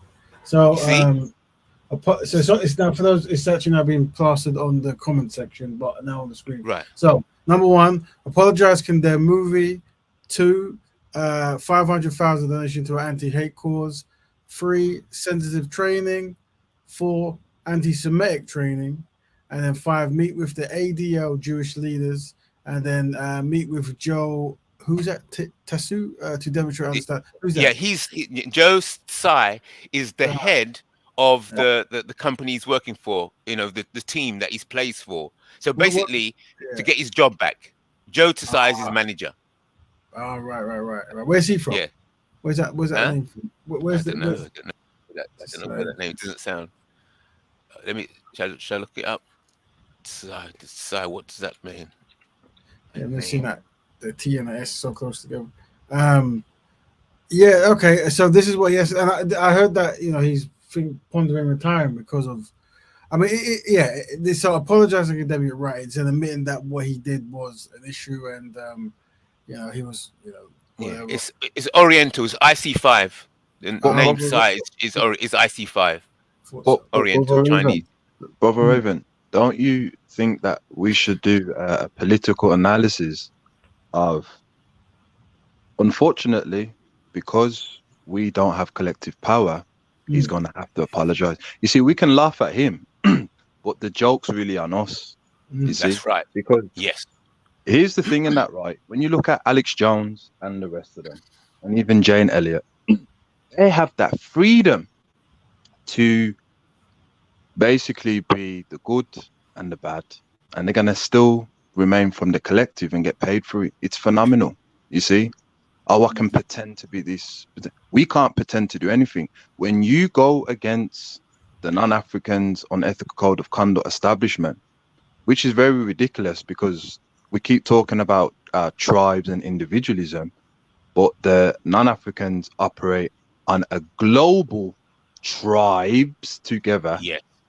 So You see? so it's now for those. It's actually now being plastered on the comment section, but now on the screen. Right. So number one, apologize, condemn movie. 2, 500,000 donation to an anti-hate cause. 3, sensitive training. 4, anti-Semitic training, and then 5, meet with the ADL Jewish leaders, and then meet with Joe. Who's that? Tasu to demonstrate understand. Who's that? Yeah, Joe Tsai is the head of the company he's working for. You know, the team that he's plays for. So basically, to get his job back, Joe Tsai is his manager. Oh, right. Where's he from? Yeah. Where's that name from? Where's I don't know. I don't know where that name doesn't sound. Let me. Shall I look it up? Tsai. What does that mean? Yeah, I've never seen that. The T and the S so close together. Yeah. Okay. So this is what. Yes, and I heard that he's pondering retiring because of. I mean, so apologizing to Debbie, right? It's admitting that what he did was an issue, and he was, whatever. Yeah, it's Oriental. It's IC5. The name size is IC5. Oriental Chinese. Brother Raven, don't you think that we should do a political analysis of, unfortunately, because we don't have collective power, he's going to have to apologize. You see, we can laugh at him, but the joke's really on us. You see? That's right. Because here's the thing in that, right? When you look at Alex Jones and the rest of them, and even Jane Elliott, they have that freedom to basically be the good and the bad, and they're going to still remain from the collective and get paid for it. It's phenomenal. You see? Oh, I can pretend to be this. We can't pretend to do anything. When you go against the non-Africans on ethical code of conduct establishment, which is very ridiculous because we keep talking about tribes and individualism, but the non-Africans operate on a global tribes together,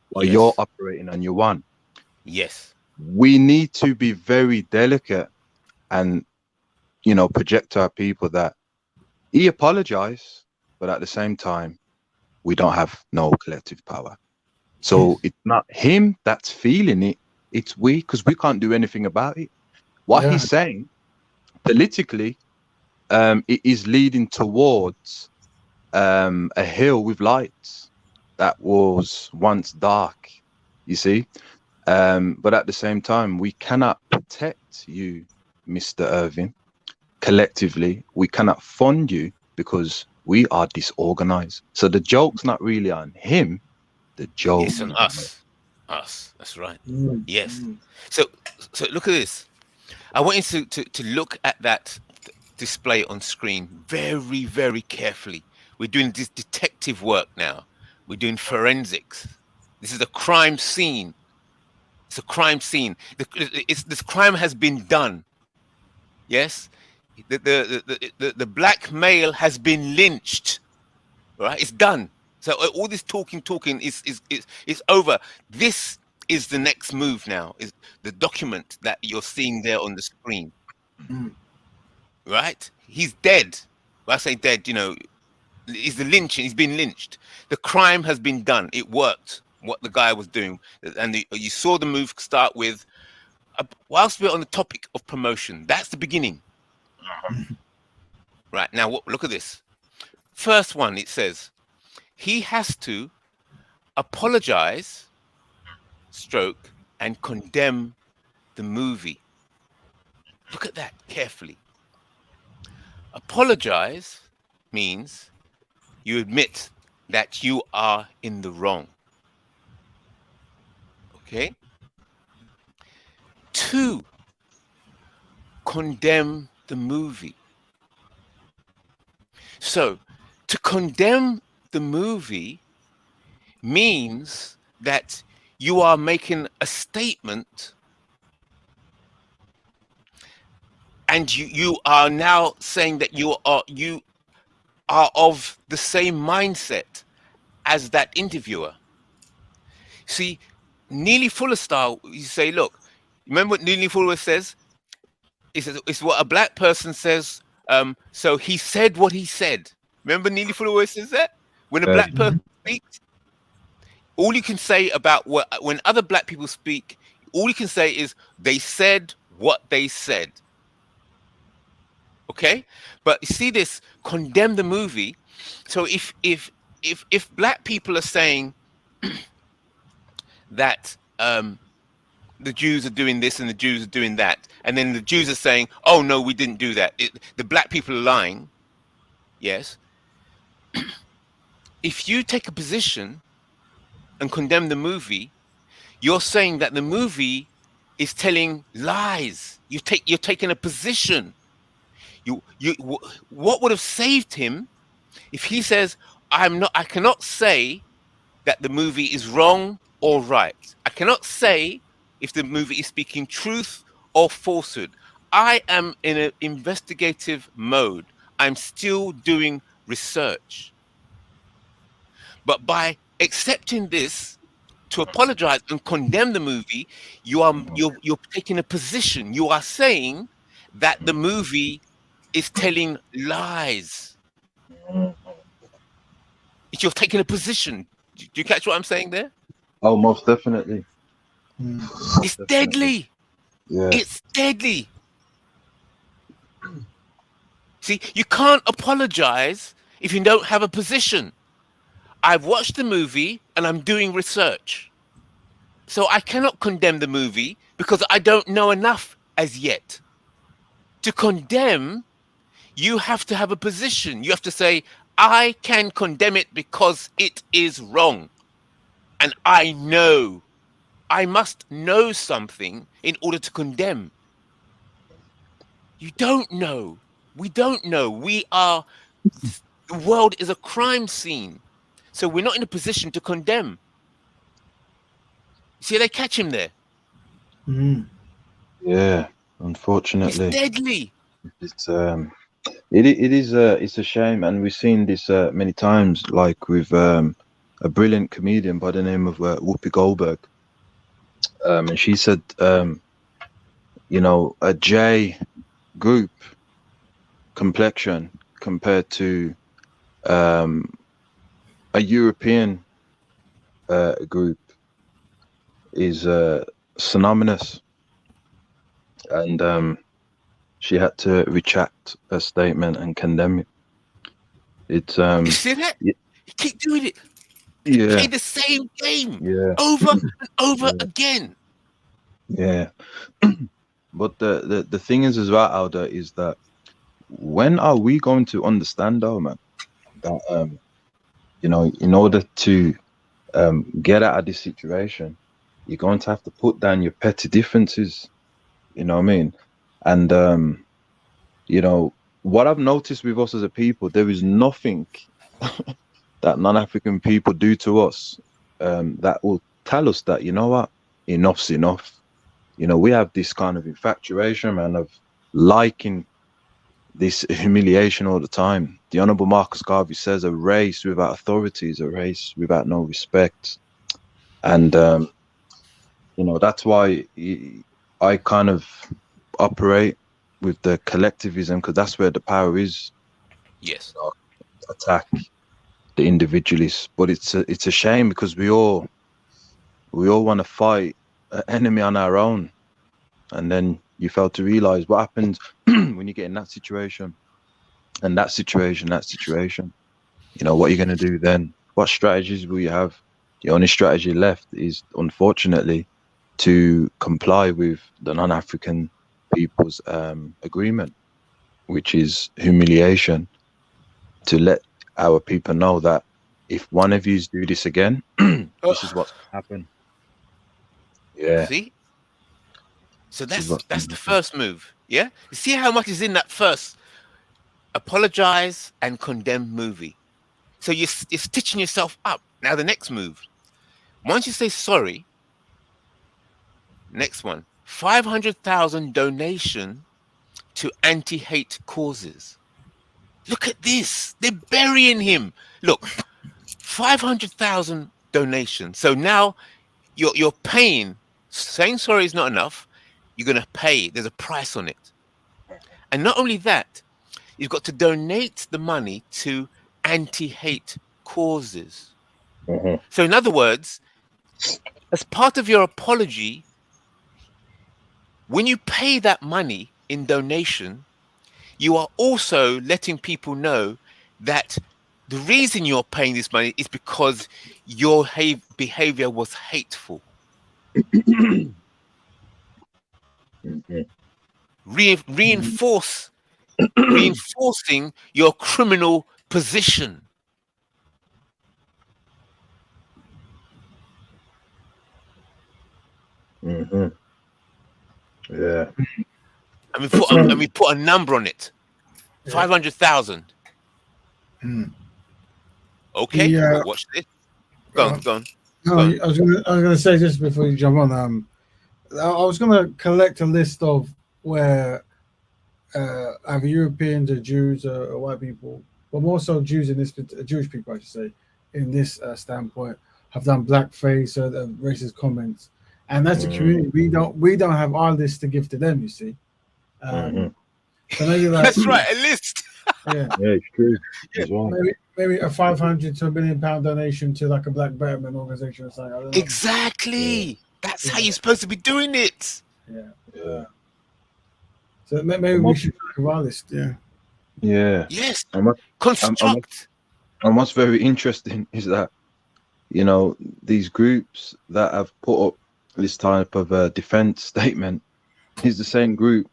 while you're operating on your one. Yes. We need to be very delicate and, project to our people that he apologized, but at the same time, we don't have no collective power. So it's not him that's feeling it, it's we, because we can't do anything about it. What he's saying politically, it is leading towards a hill with lights that was once dark, you see. But at the same time, we cannot protect you, Mr. Irving. Collectively, we cannot fund you because we are disorganized. So the joke's not really on him. The joke is on us. Us. That's right. Yes. So look at this. I want you to look at that display on screen very, very carefully. We're doing this detective work now. We're doing forensics. This is a crime scene. It's a crime scene. This crime has been done. Yes, the black male has been lynched. Right, it's done. So all this talking is over. This is the next move now. Is the document that you're seeing there on the screen. Right? He's dead. When I say dead, he's the lynching. He's been lynched. The crime has been done. It worked. What the guy was doing, and you saw the move start with. Whilst we're on the topic of promotion, that's the beginning. Right now, look at this. First one, it says he has to apologize, and condemn the movie. Look at that carefully. Apologize means you admit that you are in the wrong. Okay. 2, condemn the movie. So to condemn the movie means that you are making a statement, and you are now saying that you are of the same mindset as that interviewer. See, Neely Fuller style, you say, look, remember what Neely Fuller says? It's what a black person says. So he said what he said. Remember Neely Fuller always says that? When a black person speaks, all you can say about when other black people speak, all you can say is they said what they said. Okay? But you see this, condemn the movie. So if black people are saying that the Jews are doing this and the Jews are doing that, and then the Jews are saying, oh no, we didn't do that, the black people are lying, yes. If you take a position and condemn the movie, you're saying that the movie is telling lies. You're taking a position. What would have saved him if he says, I cannot say that the movie is wrong or right. I cannot say if the movie is speaking truth or falsehood. I am in an investigative mode. I'm still doing research. But by accepting this, to apologize and condemn the movie, you're taking a position. You are saying that the movie is telling lies. You're taking a position. Do you catch what I'm saying there? Oh, most definitely. It's deadly. Yeah. It's deadly. See, you can't apologize if you don't have a position. I've watched the movie and I'm doing research. So I cannot condemn the movie because I don't know enough as yet. To condemn, you have to have a position. You have to say, I can condemn it because it is wrong. And I know. I must know something in order to condemn. You don't know. We don't know. The world is a crime scene. So we're not in a position to condemn. See, they catch him there. Yeah, unfortunately. It's deadly. It's a shame, and we've seen this many times, like with a brilliant comedian by the name of Whoopi Goldberg. And she said, a J group complexion compared to a European group is synonymous, and she had to retract her statement and condemn it. It's you see that? You keep doing it. Yeah. Play the same game. Yeah. Over and over again. Yeah. But the thing is as well, Alda, is that when are we going to understand, though, man, that in order to get out of this situation, you're going to have to put down your petty differences. You know what I mean? And what I've noticed with us as a people, there is nothing that non-African people do to us that will tell us that, you know what, enough's enough. We have this kind of infatuation, man, of liking this humiliation all the time. The Honorable Marcus Garvey says a race without authority is a race without no respect. And, that's why I kind of operate with the collectivism, because that's where the power is. Yes. Attack the individualists. But it's a shame, because we all want to fight an enemy on our own. And then you fail to realize what happens when you get in that situation. And that situation. What are you going to do then? What strategies will you have? The only strategy left is, unfortunately, to comply with the non-African people's agreement, which is humiliation, to let our people know that if one of you do this again, this is what's going to happen. Yeah. See? So that's the first move. Yeah? You see how much is in that first apologize and condemn movie. So you're stitching yourself up. Now the next move. Once you say sorry, next one, 500,000 donation to anti-hate causes. Look at this. They're burying him. Look, 500,000 donation. So now you're paying. Saying sorry is not enough. You're going to pay. There's a price on it. And not only that, you've got to donate the money to anti-hate causes. So in other words, as part of your apology, when you pay that money in donation, you are also letting people know that the reason you're paying this money is because your behavior was hateful. Reinforcing your criminal position. Yeah. And we put a number on it. 500,000. Okay, well, watch this. Go on. No, I was gonna say just before you jump on, I was gonna collect a list of where either Europeans or Jews or white people, but more so Jews in this Jewish people, I should say, in this standpoint, have done blackface or racist comments, and that's a community we don't have our list to give to them. You see, so maybe like, that's right, a list. Yeah, it's true. As well. Maybe a 500 to £1 million donation to like a Black Betterment organization or something. I don't know. Exactly. That's how you're supposed to be doing it. Yeah. So maybe we should talk about this. Yeah. Yes. Construct. And what's very interesting is that, you know, these groups that have put up this type of defense statement is the same group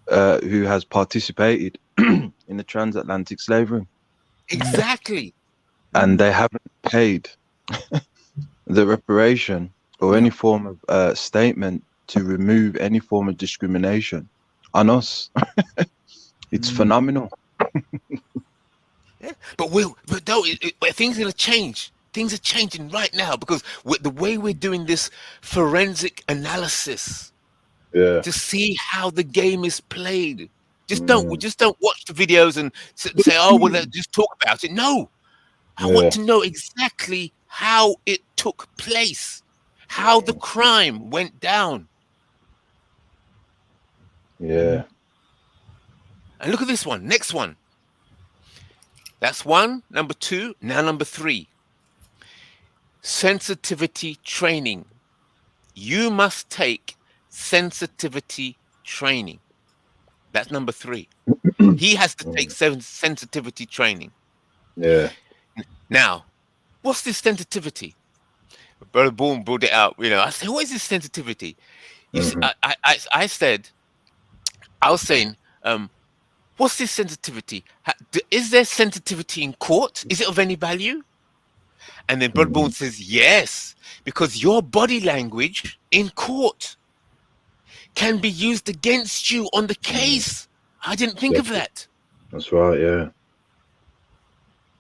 who has participated in the transatlantic slavery. Exactly. And they haven't paid the reparation or any form of statement to remove any form of discrimination on us. It's phenomenal. Yeah, but things are going to change. Things are changing right now because the way we're doing this forensic analysis to see how the game is played. Just don't watch the videos and say, oh, well, let's just talk about it. No, I want to know exactly how it took place, how the crime went down. Yeah. And look at this one. Next one. That's one. Number two. Now number three. Sensitivity training. You must take sensitivity training. That's number three. He has to take sensitivity training. Yeah. Now, what's this sensitivity? Brother Boom brought it out. You know, I said, what is this sensitivity? You see, I was saying, what's this sensitivity? Is there sensitivity in court? Is it of any value? And then Brother Boone says, yes, because your body language in court can be used against you on the case. I didn't think of that. That's right, yeah.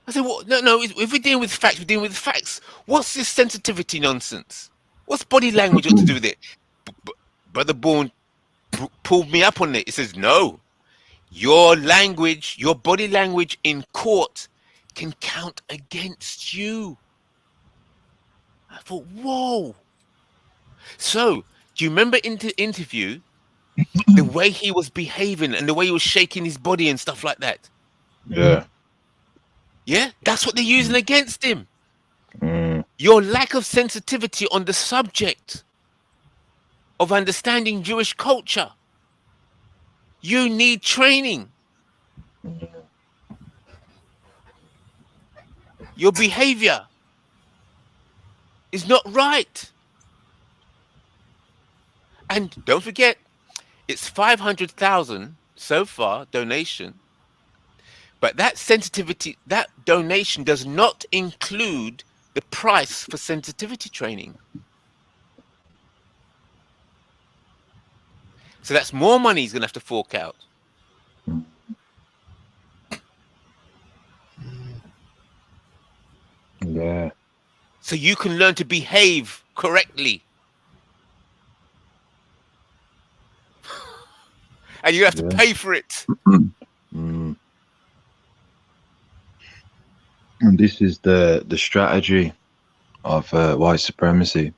I said, well, no, if we're dealing with facts, we're dealing with facts. What's this sensitivity nonsense? What's body language got to do with it? Brother Bourne pulled me up on it. He says, no, your language, your body language in court can count against you. I thought, whoa. So, do you remember in the interview, the way he was behaving and the way he was shaking his body and stuff like that? Yeah. Yeah, that's what they're using against him. Your lack of sensitivity on the subject of understanding Jewish culture. You need training. Your behavior is not right. And don't forget, it's 500,000 so far donation. But that sensitivity, that donation does not include the price for sensitivity training. So that's more money he's going to have to fork out. Yeah. So you can learn to behave correctly. And you have to pay for it. Mm. And this is the strategy of white supremacy,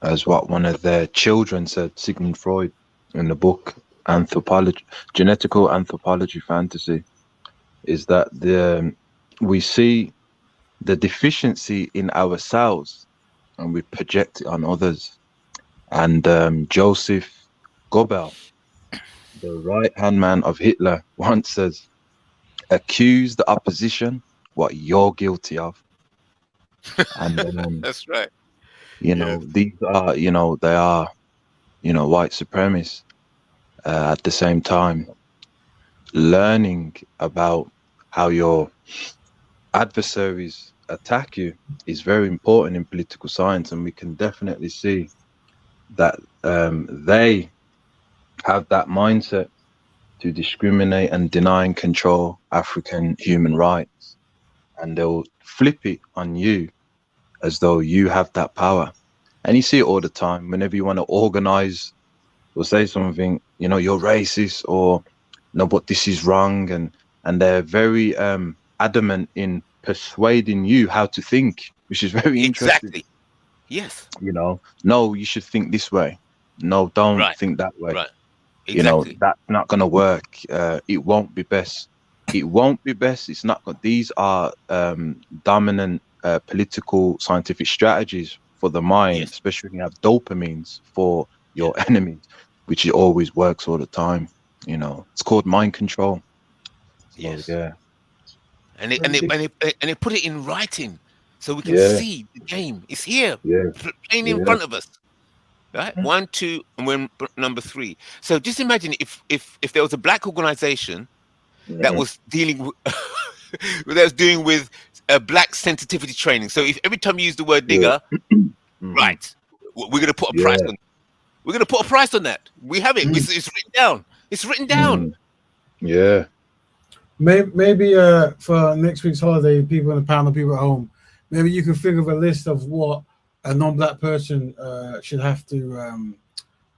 as what one of their children said, Sigmund Freud, in the book Genetical Anthropology Fantasy, is that we see the deficiency in ourselves and we project it on others. And Joseph Goebbels, the right-hand man of Hitler, once says, accuse the opposition what you're guilty of. And that's right. You know, these are, they are, white supremacists. At the same time, learning about how your adversaries attack you is very important in political science, and we can definitely see that they have that mindset to discriminate and deny and control African human rights, and they'll flip it on you as though you have that power. And you see it all the time. Whenever you want to organize or say something, you're racist, or no, but this is wrong, and they're very adamant in persuading you how to think, which is very interesting. Exactly. Yes. No, you should think this way. No, don't think that way. Right. Exactly. That's not going to work. It won't be best. It won't be best. It's not. These are dominant political scientific strategies for the mind, especially when you have dopamines for your enemies, which it always works all the time. It's called mind control. Yes. Yeah. And they put it in writing, so we can see the game. It's here, playing in front of us. Right, 1, 2, and we're number 3. So just imagine if there was a black organization that was dealing with with black sensitivity training. So if every time you use the word nigger, right, we're going to put a price on. We're going to put a price on that. We have it. It's written down. It's written down. Yeah. Maybe for next week's holiday, people in the panel, people at home, maybe you can think of a list of what a non-black person should have to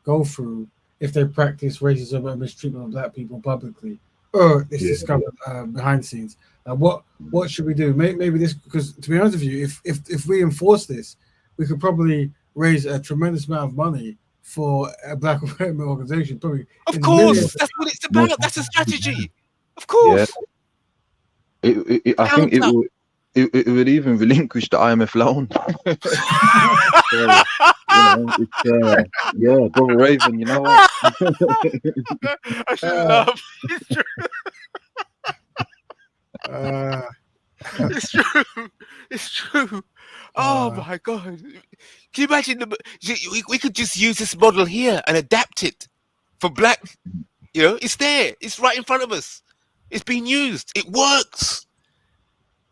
go through if they practice racism and mistreatment of black people publicly, or it's discovered behind the scenes. What should we do? Maybe this, because to be honest with you, if we enforce this, we could probably raise a tremendous amount of money for a black organization. Probably. Of course, that's what it's about. That's a strategy. Of course. Yeah. I think it would even relinquish the IMF loan. So, Brother Raven, you know what? I should laugh. It's true. It's true. It's true. Oh my God. Can you imagine? We could just use this model here and adapt it for black. It's there. It's right in front of us. It's being used. It works.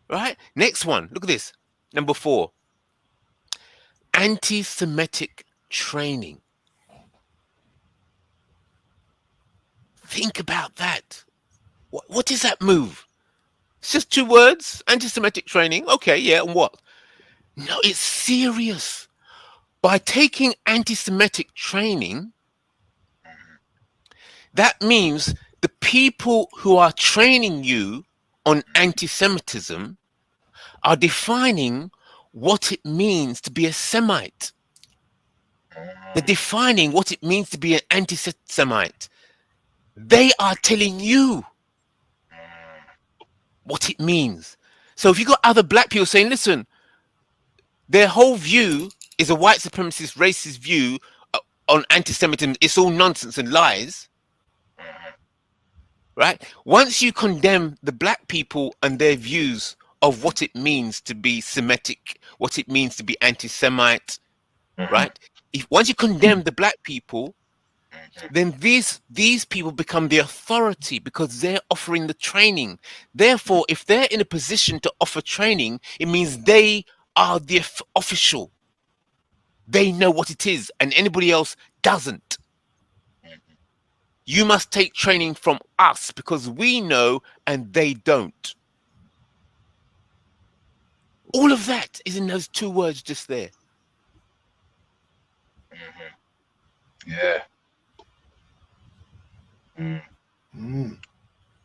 Right? Next one. Look at this. Number 4. Anti-Semitic training. Think about that. What is that move? It's just 2 words. Anti-Semitic training. Okay, yeah, and what? No, it's serious. By taking anti-Semitic training, that means the people who are training you on anti-Semitism are defining what it means to be a Semite. They're defining what it means to be an anti-Semite. They are telling you what it means. So if you've got other black people saying, listen, their whole view is a white supremacist, racist view on anti-Semitism, it's all nonsense and lies. Right? Once you condemn the black people and their views of what it means to be Semitic, what it means to be anti-Semite, right? Once you condemn the black people, then these people become the authority because they're offering the training. Therefore, if they're in a position to offer training, it means they are the official. They know what it is, and anybody else doesn't. You must take training from us because we know and they don't. All of that is in those two words just there. Yeah.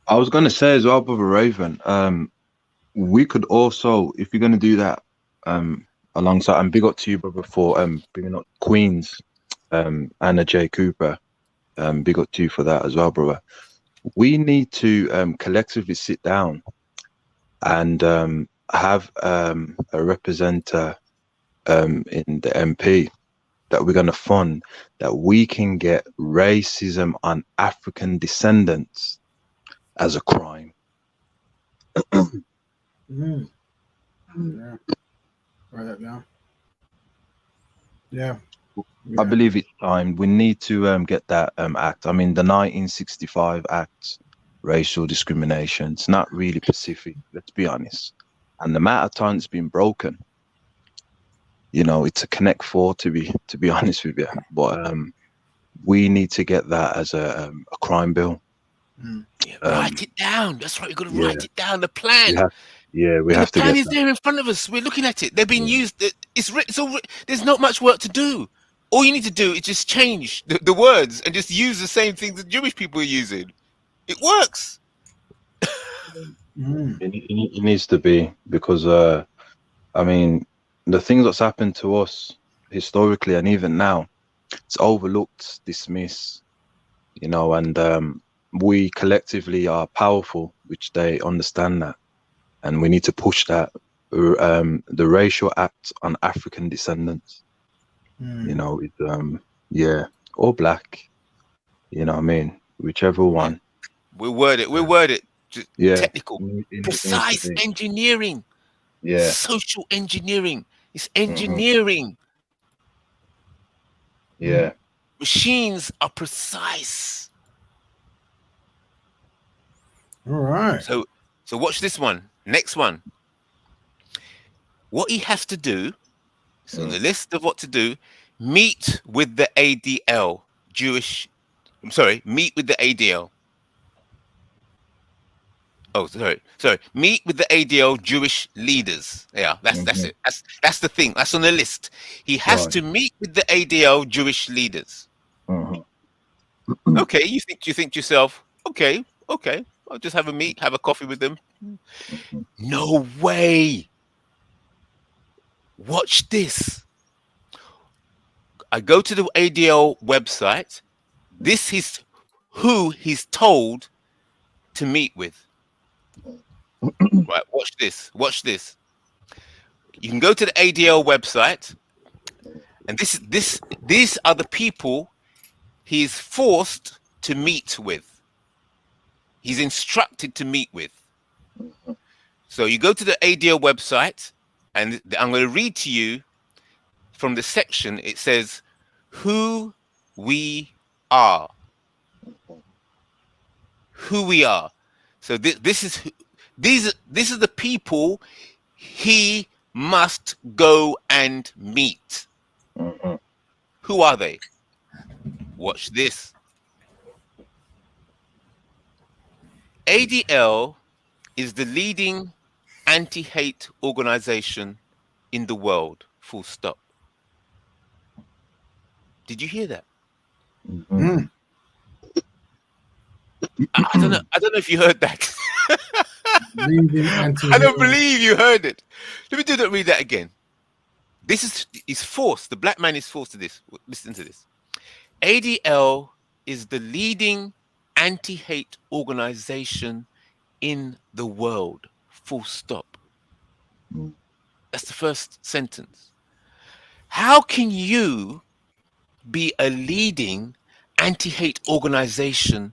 I was gonna say as well, Brother Raven. We could also, if you're gonna do that, alongside, and big up to you, brother, for bringing up Queens, Anna J. Cooper. Big up to you for that as well, brother. We need to collectively sit down and have a representative in the MP that we're going to fund, that we can get racism on African descendants as a crime. Yeah. Write that down. Yeah. I believe it's time. We need to get that act. I mean, the 1965 Act, racial discrimination, it's not really Pacific, let's be honest. And the amount of time it's been broken, you know, it's a Connect Four to be honest with you. But we need to get that as a crime bill. Yeah, write it down. That's right. You've got to write it down. The plan. We have to the plan get is that. there in front of us. We're looking at it. They're being used. It's all. There's not much work to do. All you need to do is just change the words and just use the same things that Jewish people are using. It works. It needs to be, because I mean, the things that's happened to us historically and even now, it's overlooked, dismissed, you know, and we collectively are powerful, which they understand that, and we need to push that. The racial act on African descendants, you know, it, or black, you know what I mean, whichever one. We'll word it. Just technical, It precise needs to be. engineering. Yeah. Social engineering. It's engineering. Yeah. Machines are precise. All right. So watch this one. Next one. What he has to do, so on the list of what to do, meet with the ADL, meet with the ADL. Oh, sorry. Meet with the ADL Jewish leaders. Yeah, that's it. That's the thing. That's on the list. He has to meet with the ADL Jewish leaders. Okay, you think to yourself, okay, I'll just have a coffee with them. No way. Watch this. I go to the ADL website. This is who he's told to meet with. Right, watch this. You can go to the ADL website, and these are the people he is forced to meet with. He's instructed to meet with. So you go to the ADL website, and I'm going to read to you from the section. It says, who we are. Who we are. So this is the people he must go and meet. Who are they? Watch this. ADL is the leading anti-hate organization in the world. Full stop. Did you hear that? I don't know if you heard that. I don't believe you heard it. Let me read that again. This is forced. The black man is forced to this. Listen to this. ADL is the leading anti-hate organization in the world. Full stop. That's the first sentence. How can you be a leading anti-hate organization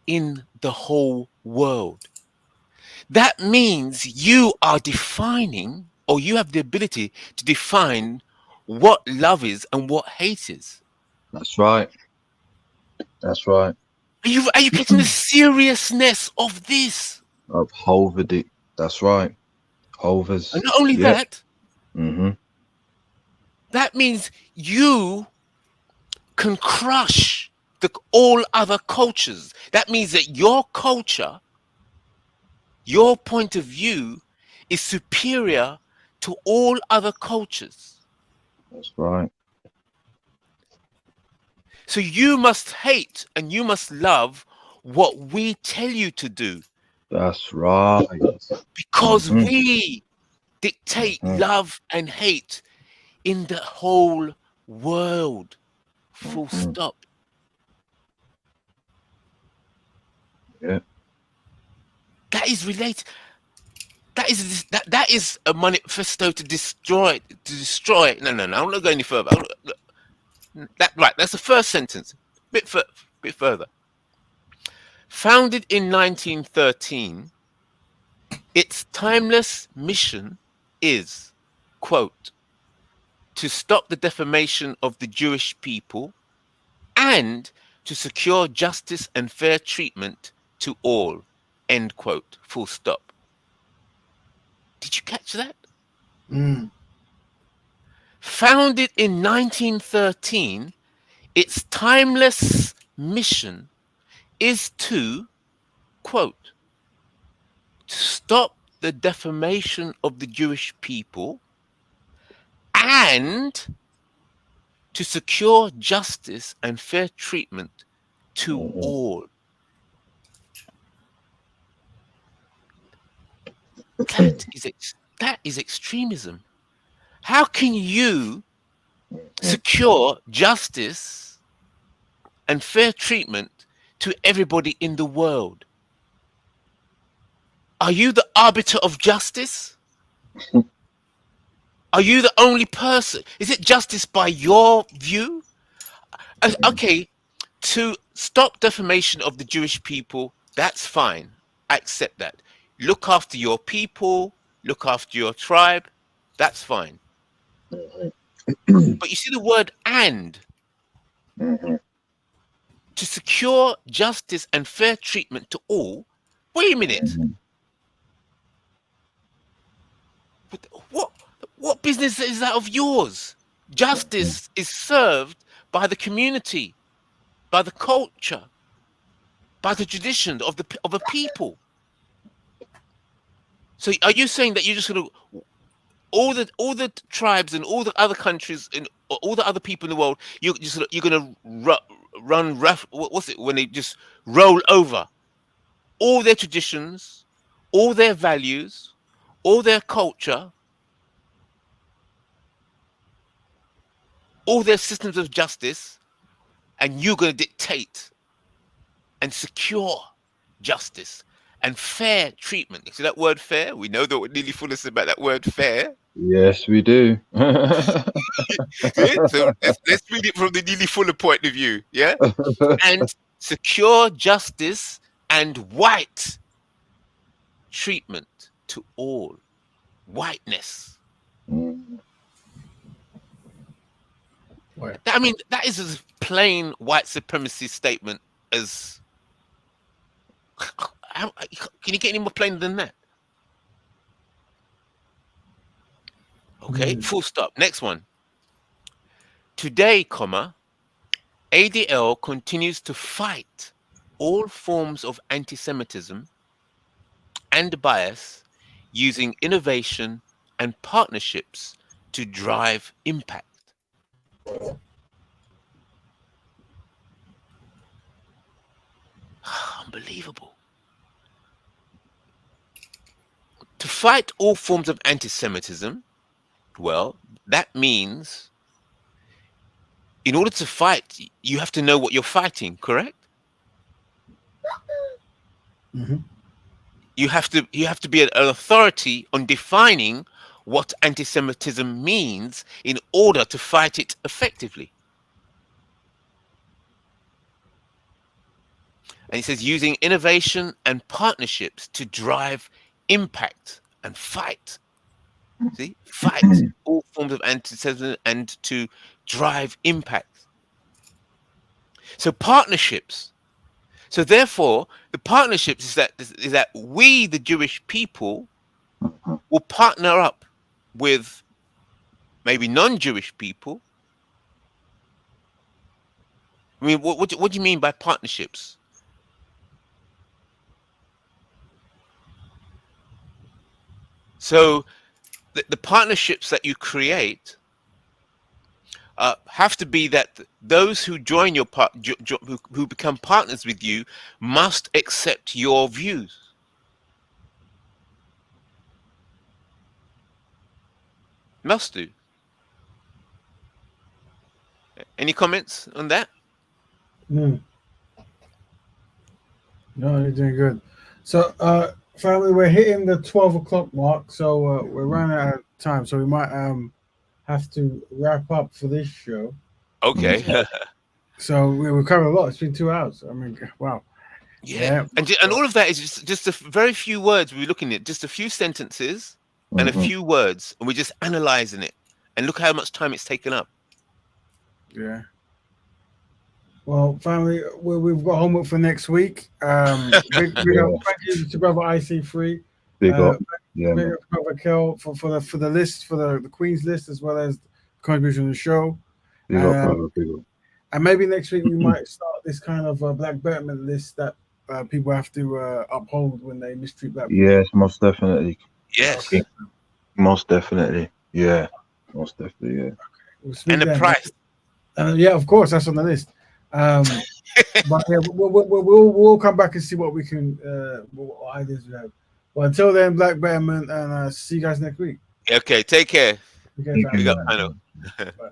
in the whole world? That means you are defining, or you have the ability to define what love is and what hate is. That's right. That's right. Are you getting the seriousness of this? Of Hover, that's right. Hovers. And not only that, Mm-hmm. that means you can crush all other cultures. That means that your culture, your point of view is superior to all other cultures. That's right. So you must hate and you must love what we tell you to do. That's right. Because we dictate love and hate in the whole world. Full stop. Yeah. That is related. That is a manifesto to destroy. No. I'm not going any further. That's the first sentence. Bit further. Founded in 1913, its timeless mission is, quote, to stop the defamation of the Jewish people and to secure justice and fair treatment to all, end quote, full stop. Did you catch that? Founded in 1913, its timeless mission is to, quote, to stop the defamation of the Jewish people and to secure justice and fair treatment to all. That is extremism. How can you secure justice and fair treatment to everybody in the world? Are you the arbiter of justice? Are you the only person? Is it justice by your view? Okay, to stop defamation of the Jewish people, that's fine. I accept that. Look after your people, look after your tribe, that's fine. But you see the word and. To secure justice and fair treatment to all. Wait a minute. What business is that of yours? Justice is served by the community, by the culture, by the tradition of a people. So are you saying that you're just going to all the tribes and all the other countries and all the other people in the world, you're going to run what's it when they just roll over all their traditions, all their values, all their culture, all their systems of justice, and you're going to dictate and secure justice and fair treatment. You see that word fair? We know that we're nearly full about that word fair. Yes, we do. So let's read it from the Neely Fuller point of view, yeah? And secure justice and white treatment to all. Whiteness. I mean, that is as plain white supremacy statement as... Can you get any more plain than that? Okay, full stop. Next one. Today, ADL continues to fight all forms of anti-Semitism and bias using innovation and partnerships to drive impact. Unbelievable. To fight all forms of anti-Semitism, well, that means in order to fight, you have to know what you're fighting, correct? You have to be an authority on defining what anti-Semitism means in order to fight it effectively. And he says using innovation and partnerships to drive impact and fight. See, fight all forms of anti-Semitism and to drive impact. So partnerships. So therefore, the partnerships is that we, the Jewish people, will partner up with maybe non-Jewish people, I mean, what do you mean by partnerships? So the partnerships that you create have to be that those who join your who become partners with you must accept your views. Must do. Any comments on that? No, you're doing good. So, family, we're hitting the 12 o'clock mark, so we're running out of time. So we might have to wrap up for this show. Okay. So we've covered a lot. It's been 2 hours. I mean, wow. Yeah. And all of that is just a very few words. We're looking at just a few sentences and a few words, and we're just analyzing it. And look how much time it's taken up. Yeah. Well, family, we've got homework for next week. Thank you to Brother IC3. Big up. Yeah, big up to Brother Kel for the list, for the Queen's list, as well as the contribution to the show. Big up, brother. Big up. And maybe next week we might start this kind of Black Betterment list that people have to uphold when they mistreat Black people. Yes, most definitely. Yes. Most definitely. Yeah. Most definitely. Yeah. We'll and the price. Yeah, of course, that's on the list. But yeah, we'll come back and see what we can, what ideas we have. But until then, Black Betterment, and see you guys next week. Okay, take care. Okay, Big up, I know. Bye.